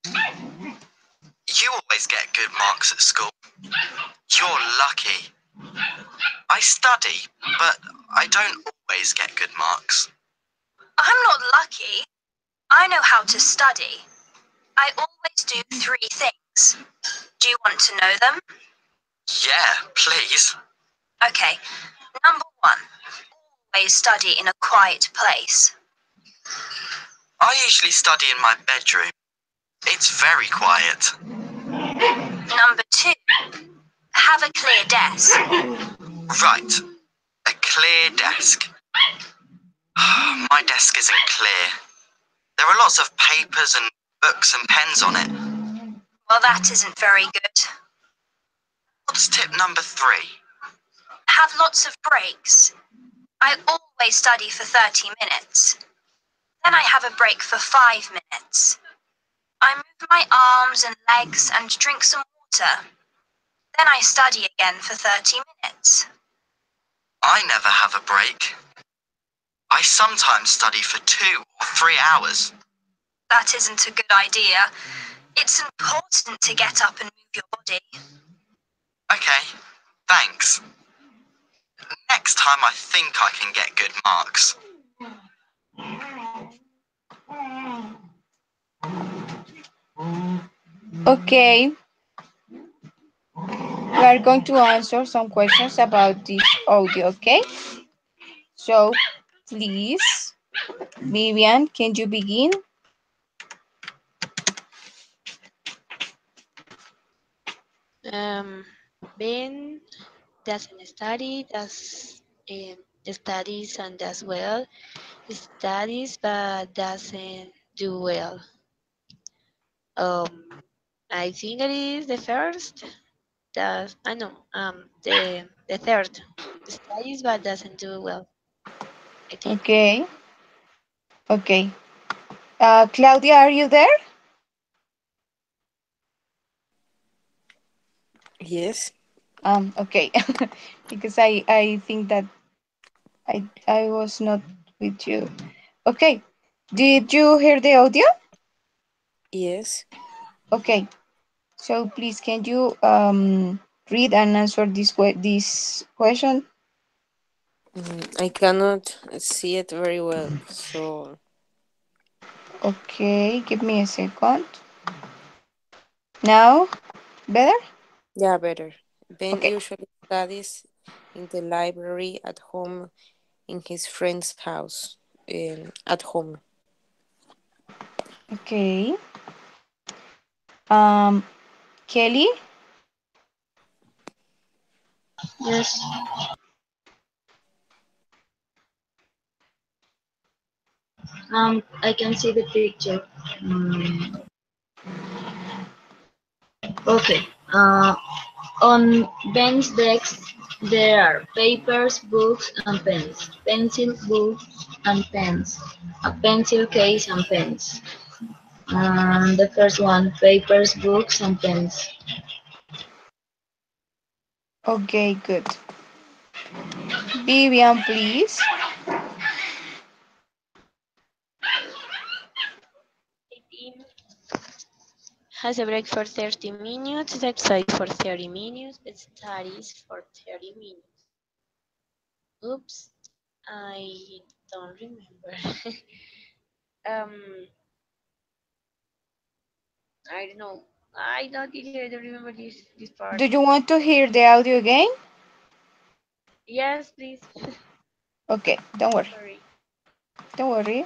You always get good marks at school. You're lucky. I study, but I don't always get good marks. I'm not lucky. I know how to study. I always do three things. Do you want to know them? Yeah, please. Okay. Number one, always study in a quiet place. I usually study in my bedroom. It's very quiet. Number two, have a clear desk. Right, a clear desk. My desk isn't clear. There are lots of papers and books and pens on it. Well, that isn't very good. What's tip number three? Have lots of breaks. I always study for 30 minutes. Then I have a break for 5 minutes. I move my arms and legs and drink some water. Then I study again for 30 minutes. I never have a break. I sometimes study for 2 or 3 hours. That isn't a good idea. It's important to get up and move your body. Okay, thanks. Next time I think I can get good marks. Okay, we are going to answer some questions about this audio, okay? So, please, Vivian, can you begin? Um, Ben doesn't study, does studies and does well, studies but doesn't do well. Um, I think it is the first. Does I know the third studies but doesn't do well. I think. Okay, okay. Claudia, are you there? Yes. Okay, because I think that I was not with you. Okay, did you hear the audio? Yes. Okay, so please can you read and answer this question? I cannot see it very well, so Okay, give me a second. Now, better? yeah, better. Ben Okay, usually studies in the library at home in his friend's house at home. okay. Um, Kelly, Yes. I can see the picture. Okay. On Ben's desk, there are papers, books, and pens. Pencil, books, and pens. A pencil case and pens. And the first one, papers, books, and pens. okay, good. Vivian, please. Team has a break for 30 minutes, exercise for 30 minutes, studies for 30 minutes. Oops, I don't remember. um, I don't know. I don't think I don't remember this part. Do you want to hear the audio again? Yes, please. Okay, don't worry. Sorry. Don't worry.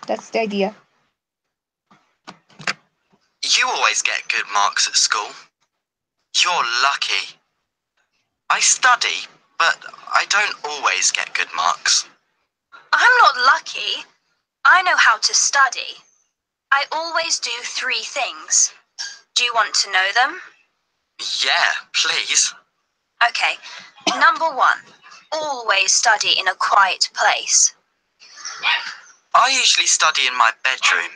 That's the idea. You always get good marks at school. You're lucky. I study, but I don't always get good marks. I'm not lucky. I know how to study. I always do 3 things. Do you want to know them? Yeah, please. Okay. Number 1, always study in a quiet place. I usually study in my bedroom.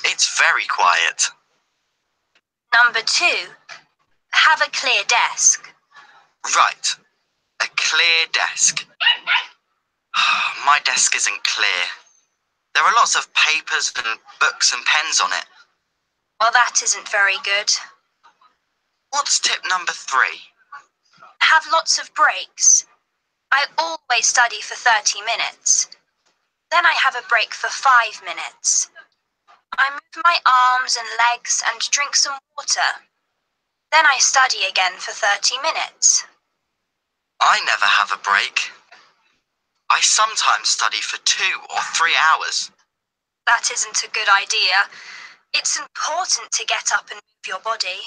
It's very quiet. Number 2, have a clear desk. Right, a clear desk. My desk isn't clear. There are lots of papers and books and pens on it. Well, that isn't very good. What's tip number 3? Have lots of breaks. I always study for 30 minutes. Then I have a break for 5 minutes. I move my arms and legs and drink some water. Then I study again for 30 minutes. I never have a break. I sometimes study for 2 or 3 hours. That isn't a good idea. It's important to get up and move your body.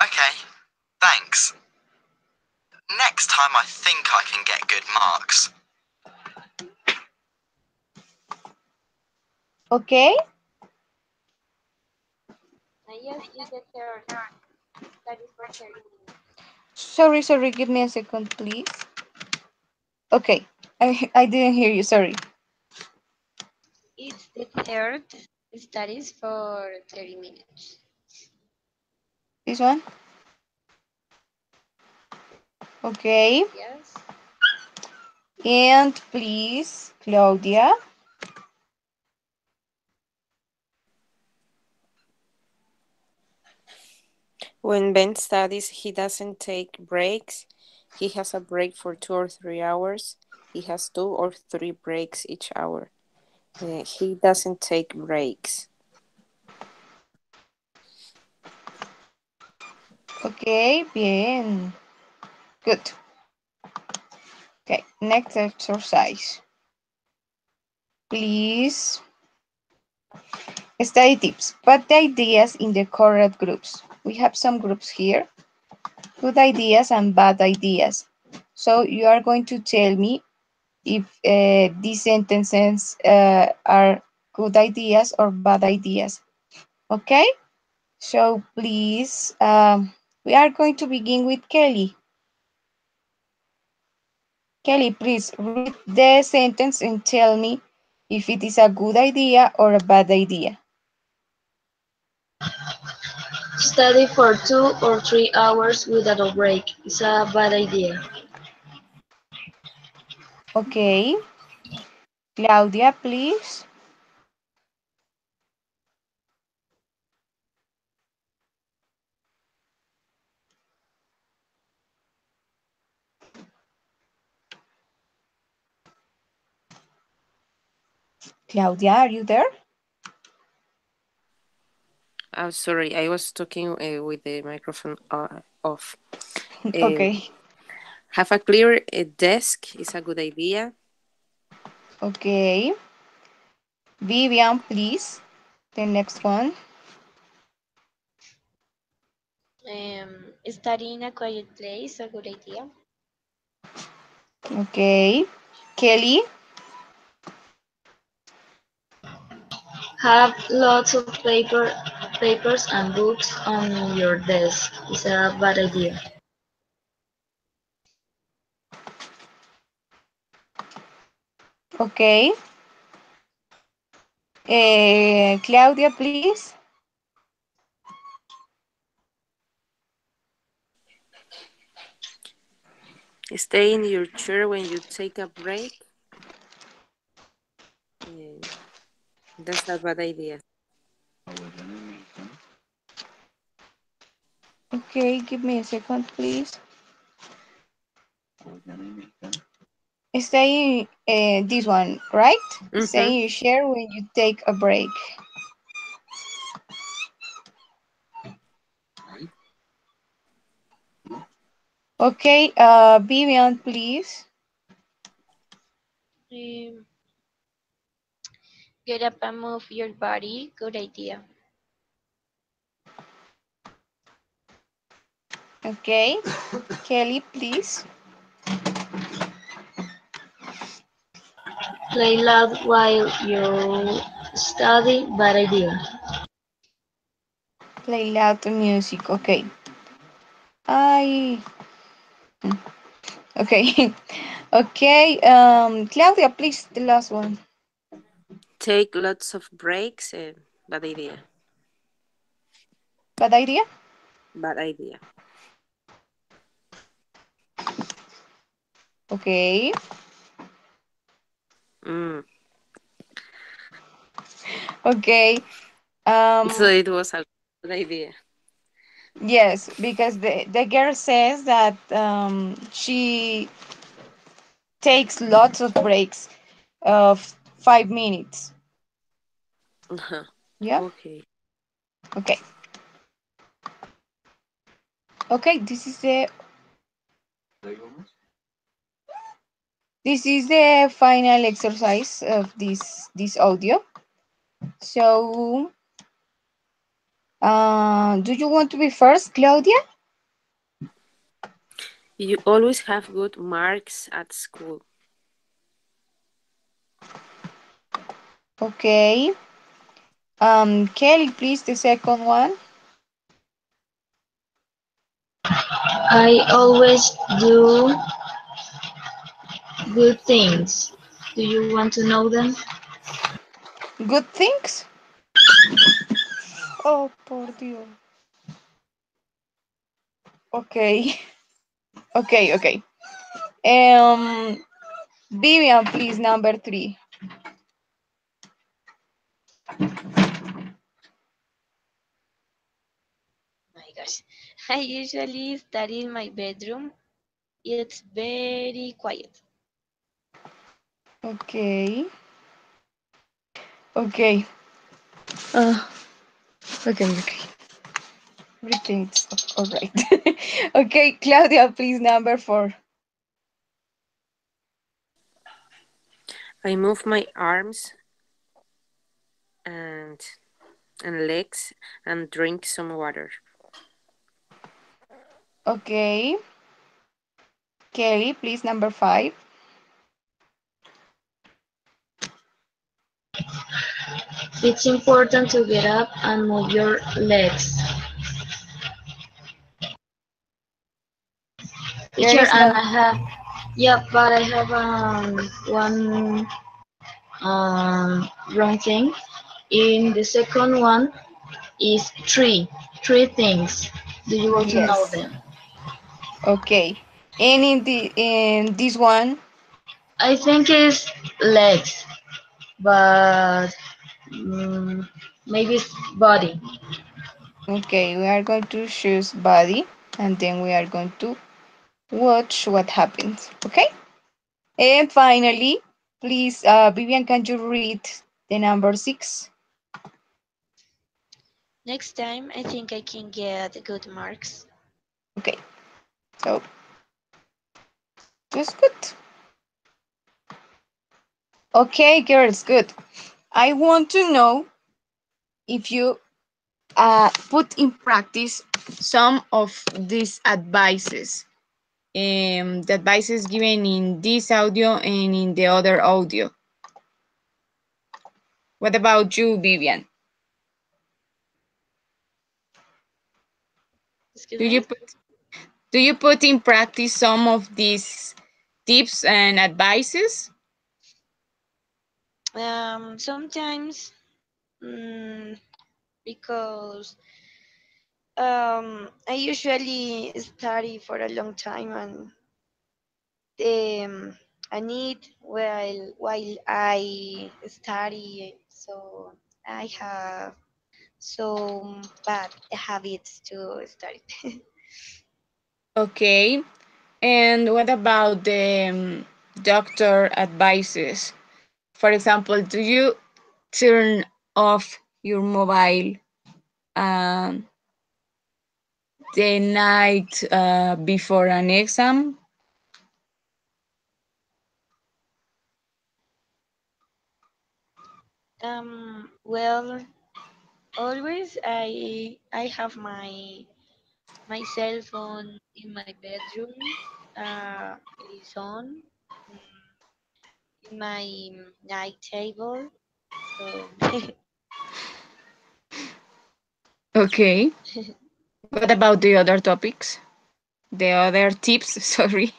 Okay, thanks. Next time I think I can get good marks. Okay. Yes, is the third. Studies for 30 minutes. Sorry. Give me a second, please. Okay. I didn't hear you. Sorry. It's the third. Studies for 30 minutes. This one. Okay. Yes. And please, Claudia. When Ben studies, he doesn't take breaks. He has a break for 2 or 3 hours. He has 2 or 3 breaks each hour. He doesn't take breaks. Okay, bien. Good. Okay, next exercise. Please study tips. Put the ideas in the correct groups. We have some groups here. Good ideas and bad ideas. So you are going to tell me if these sentences are good ideas or bad ideas. Okay? So please, we are going to begin with Kelly. Kelly, please read the sentence and tell me if it is a good idea or a bad idea. Study for 2 or 3 hours without a break is a bad idea. Okay. Claudia, please. Claudia, are you there? I'm sorry, I was talking with the microphone off. Uh, Okay. have a clear desk is a good idea. Okay. Vivian, please. The next one. Study in a quiet place, a good idea. Okay. Kelly. Have lots of papers and books on your desk is a bad idea. Okay. Claudia, please. Stay in your chair when you take a break. Uh, that's a bad idea. Okay, give me a second, please. Stay this one, right? Stay Mm-hmm. in your chair when you take a break. Okay, Vivian, please. Um, get up and move your body, good idea. Okay, Kelly, please. Play loud while you study, bad idea. Play loud music. Okay. I. Okay. Okay. Claudia, please, the last one. Take lots of breaks. Bad idea. Bad idea? Bad idea. Okay. Mm. Okay. So Um, it was a good idea. yes, because the girl says that she takes lots of breaks of 5 minutes. Uh-huh. Yeah. Okay. Okay. Okay. This is the final exercise of this audio. So, do you want to be first, Claudia? You always have good marks at school. Okay. Kelly, please, the second one. I always do good things. Do you want to know them? Good things. Oh, por Dios. Okay. Okay. Okay. Um, Vivian, please, number 3. My gosh. I usually study in my bedroom. It's very quiet. Okay. Okay. Uh, okay, okay. Everything's all right. Okay, Claudia, please, number four. I move my arms and legs and drink some water. Okay. Kelly, please, number five. It's important to get up and move your legs. There Teacher, is and no. I have, yeah, but I have one wrong thing. In the second one is three things. Do you want to know Yes. them? Okay. And in this one, I think it's legs, but mm, maybe it's body. okay, we are going to choose body, and then we are going to watch what happens. Okay. And finally, please, Vivian, can you read the number six? Next time, I think I can get good marks. Okay. So just good. Okay, girls, good. I want to know if you put in practice some of these advices. The advices given in this audio and in the other audio. What about you, Vivian? Excuse Do you me? put do you put in practice some of these tips and advices? Sometimes, mm, because I usually study for a long time and I need while I study, so I have some bad habits to study. Okay. And what about the doctor advices? For example, do you turn off your mobile um, the night before an exam? Well, always I have my cell phone in my bedroom. It is on in my night table. So Okay. What about the other topics? The other tips, sorry.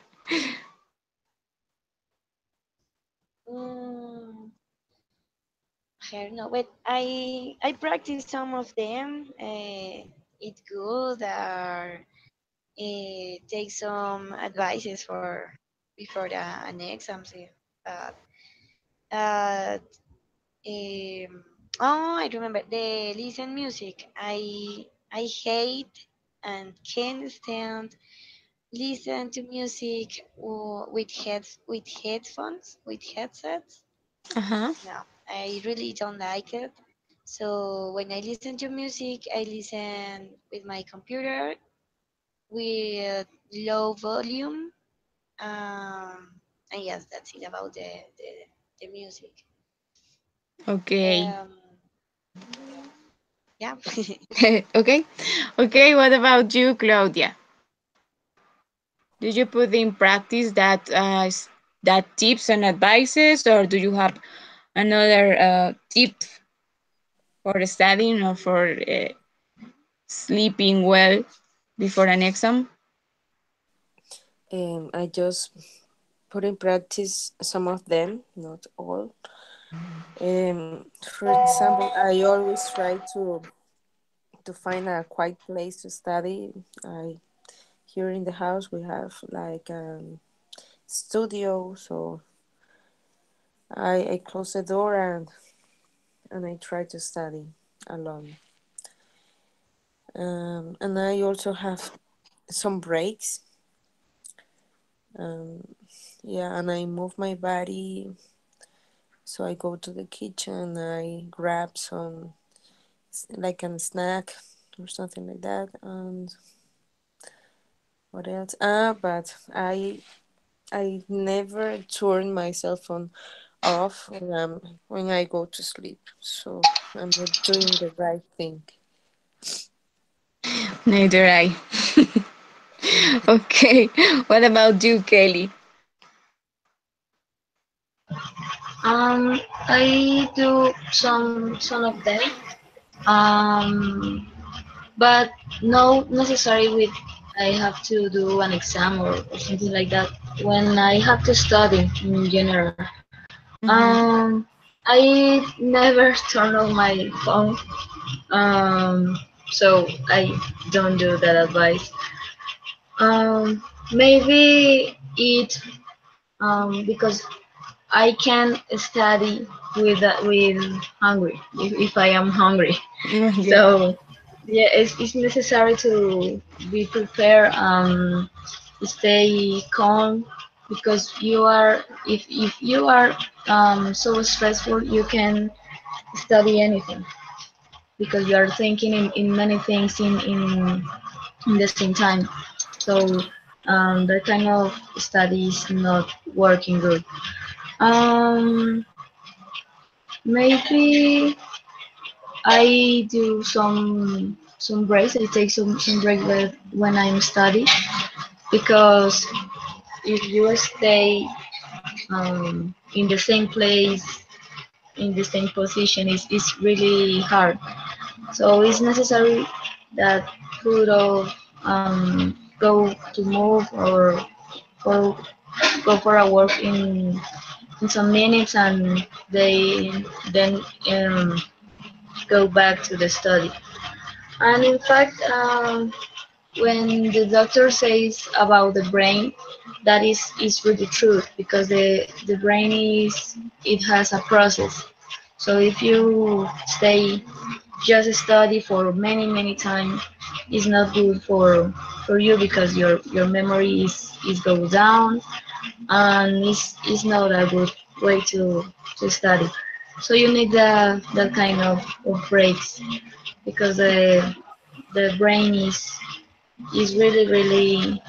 mm, I don't know, but I practice some of them. It's good or take some advices for before an exam. See, but uh, oh, I remember the listen music. I hate and can't stand listen to music with headphones with headsets. Uh-huh. No, I really don't like it. So when I listen to music, I listen with my computer with low volume. Um, and yes, that's it about the music. Okay. Um, mm, yeah. Okay. Okay, what about you, Claudia? Did you put in practice that tips and advices, or do you have another tip for studying or for sleeping well before an exam? I just put in practice some of them, not all. For example, I always try to find a quiet place to study. I Here in the house we have like studio, so I close the door and I try to study alone. And I also have some breaks. Um, yeah, and I move my body. So I go to the kitchen, I grab some, like a snack or something like that. And what else? But I never turn my cell phone off when I go to sleep. So I'm not doing the right thing. Neither I. Okay. What about you, Kelly? I do some of them. Um, but no necessarily with I have to do an exam or something like that. When I have to study in general, Mm-hmm. I never turn on my phone. So I don't do that advice. Maybe it because I can study with hungry if I am hungry. Yeah. So yeah, it's necessary to be prepared. Stay calm because you are if you are so stressful, you can study anything because you are thinking in many things in the same time. So that kind of study is not working good. Um, Maybe I do some breaks. I take some break when I'm study because if you stay in the same place in the same position, it's really hard. So it's necessary that could of go to move or go go for a walk in some minutes and they then go back to the study. And in fact, when the doctor says about the brain, that is really true because the brain it has a process. So if you stay just study for many time, it's not good for you because your memory is go down and it's not a good way to study. So you need that kind of breaks because the brain is really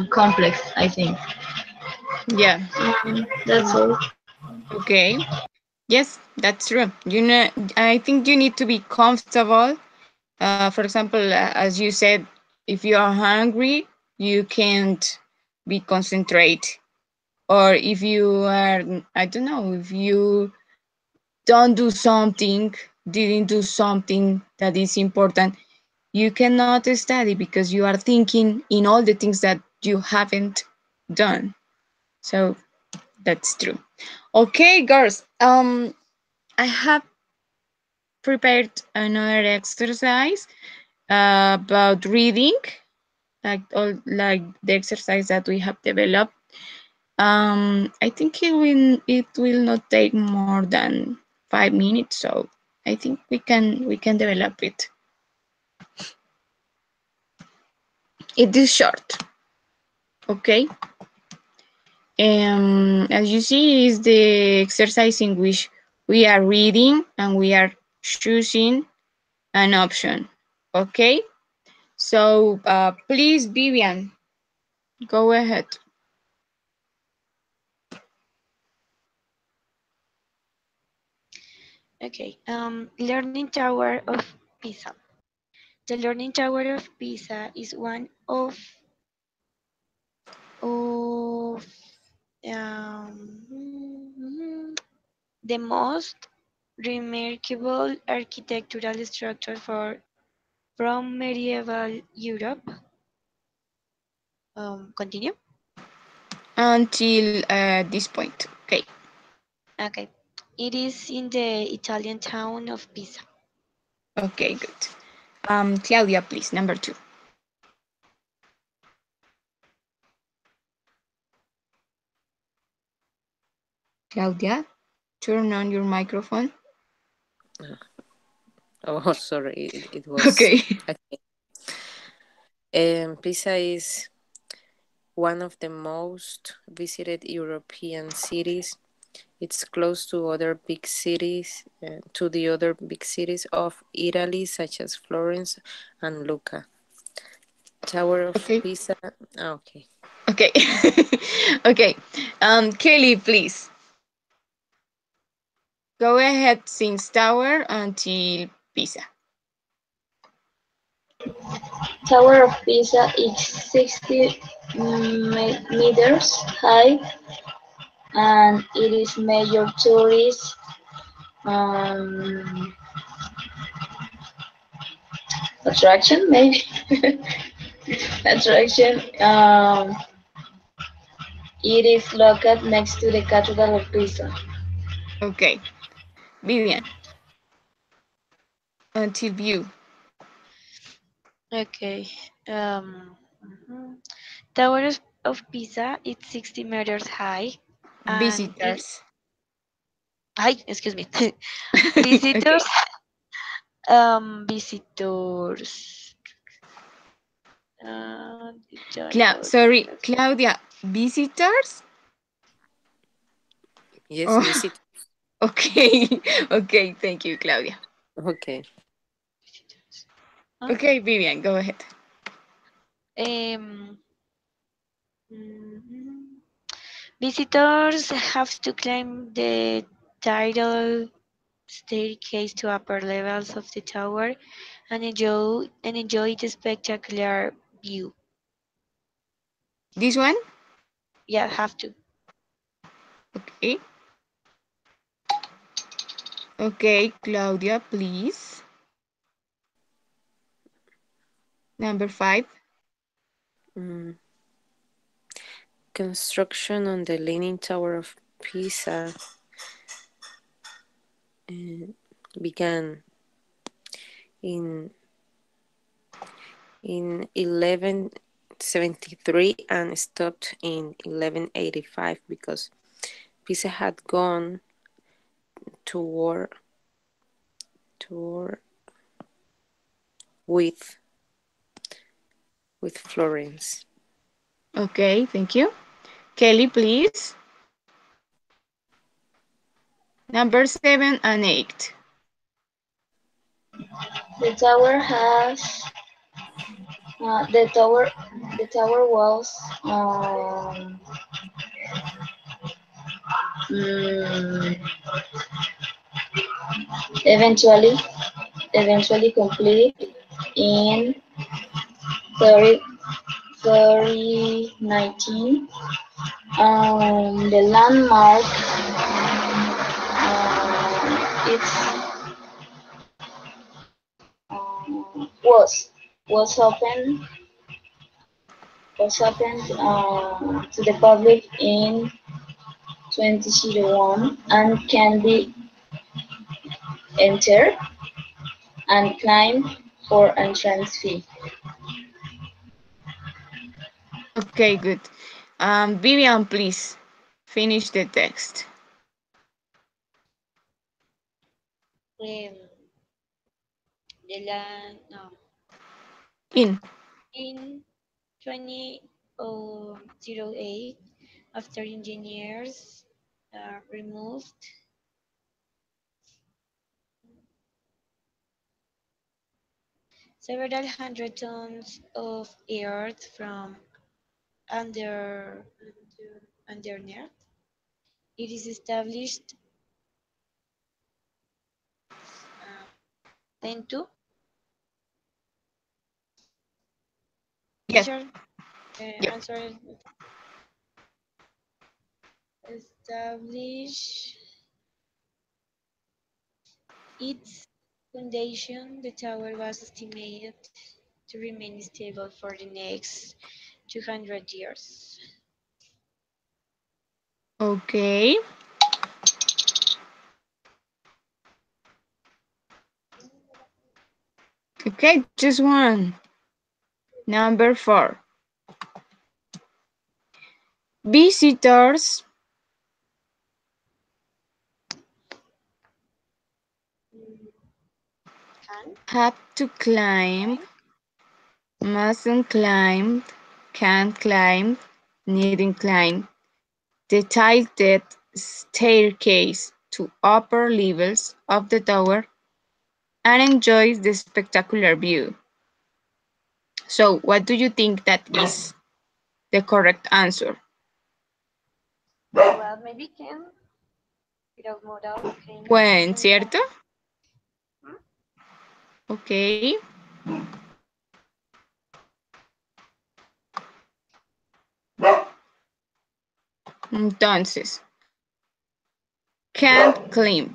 complex. I think. Yeah. That's Mm, all. okay. Yes, that's true. I think you need to be comfortable. For example, as you said, if you are hungry, you can't be concentrate. Or if you are, I don't know, if you don't do something, didn't do something that is important, you cannot study because you are thinking in all the things that you haven't done. So that's true. Okay, girls. I have prepared another exercise about reading, like the exercise that we have developed. I think it will not take more than 5 minutes, so I think we can develop it. It is short, okay. As you see, is the exercise in which we are reading and we are choosing an option, okay. So please, Vivian, go ahead. Okay. Learning Tower of Pisa. The Learning Tower of Pisa is one of the most remarkable architectural structure from medieval Europe. Continue. Until this point, okay. Okay. It is in the Italian town of Pisa. Okay, good. Claudia, please, number two. Claudia, turn on your microphone. Oh, sorry, it was. Okay. Okay. Pisa is one of the most visited European cities. It's close to other big cities, to the other big cities of Italy, such as Florence and Lucca. Tower of Okay. Pisa. Okay. Okay. Okay. Kelly, please go ahead since tower until Pisa. Tower of Pisa is 60 meters high and it is major tourist um, attraction, maybe attraction. It is located next to the Cathedral of Pisa. Okay. Vivian, until view. Okay. Mhm. Tower of Pisa is 60 meters high and it Visitors. hi, excuse me. Okay. Visitors visitors Sorry, Claudia. Visitors? Yes, Oh, visit. okay. Okay. Thank you, Claudia. Okay. Huh? Okay, Vivian, go ahead. Um, mhm. Visitors have to climb the tidal staircase to upper levels of the tower and enjoy the spectacular view. This one? Yeah, have to. Okay. Okay, Claudia, please. Number 5. Mm. Construction on the Leaning Tower of Pisa uh, began in 1173 and stopped in 1185 because Pisa had gone to war with Florence. Okay, thank you. Kelly, please. Number 7 and 8. The tower has uh, the tower the tower was mm, eventually completed in 30, 3019. The landmark it's was opened to the public in 2001 and can be entered and climbed for entrance fee. Okay, good. Vivian, please finish the text. Um, the land no In. in 2008 after engineers removed several hundred tons of earth from underneath. It is established uh, then to Yes. teacher Yep. answer establish its foundation. The tower was estimated to remain stable for the next 200 years. Okay. Okay, just one. Number 4. Visitors Have to climb, mustn't climb, can't climb, needn't climb the tilted staircase to upper levels of the tower and enjoys the spectacular view. So, what do you think that is the correct answer? Well, maybe can without modal When, can ¿cierto? hmm? Ok. Entonces, can't climb.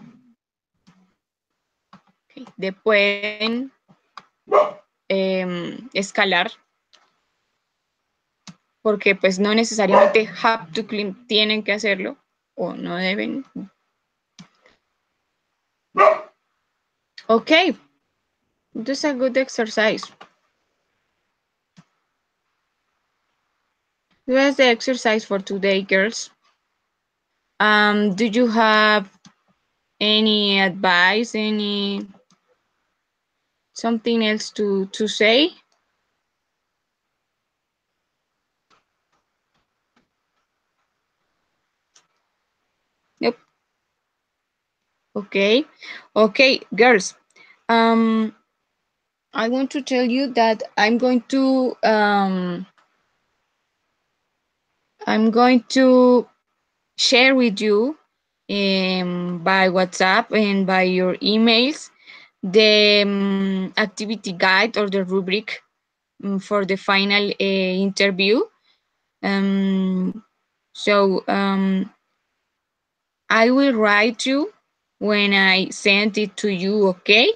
Okay. De pueden escalar porque pues no necesariamente have to climb, tienen que hacerlo o no deben. Okay, this is a good exercise. That's the exercise for today, girls. Do you have any advice, any something else to say? Yep. Okay. Okay, girls. Um, I want to tell you that I'm going to share with you by WhatsApp and by your emails the activity guide or the rubric for the final interview. Um, so I will write you when I send it to you. Okay.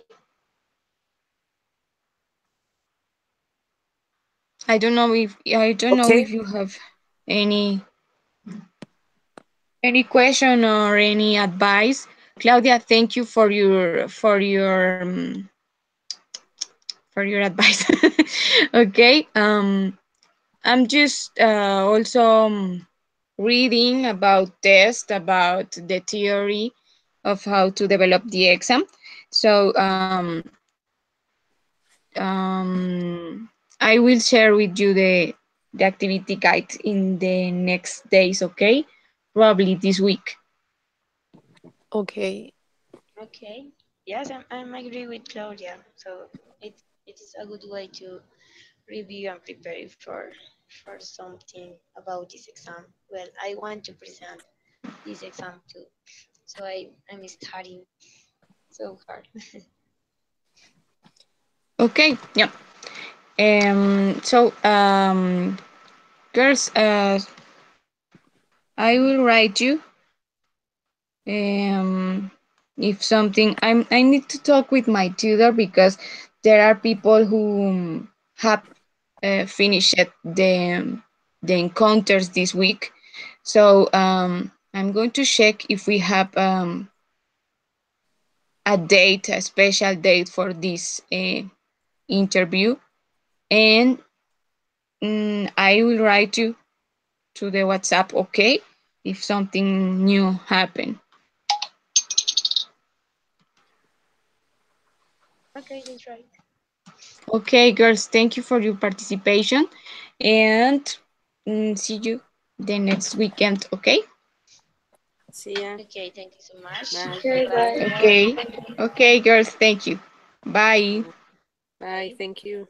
I don't know Okay. if you have any question or any advice. Claudia, thank you for your advice. Okay. I'm just also reading about test about the theory of how to develop the exam. So I will share with you the activity guide in the next days. Okay, probably this week. Okay. Okay. Yes, I'm agree with Claudia. So it is a good way to review and prepare for something about this exam. Well, I want to present this exam too, so I'm studying so hard. Okay, yeah. So girls, I will write you if something I need to talk with my tutor because there are people who have finished the encounters this week. So I'm going to check if we have a date, a special date for this interview, and I will write you to the WhatsApp. Okay, if something new happen. Okay, that's right. Okay, girls, thank you for your participation and see you the next weekend. Okay. See ya. Okay, thank you so much. Bye. Okay, Bye. bye. Okay. Okay, girls, thank you. Bye. Bye. Thank you.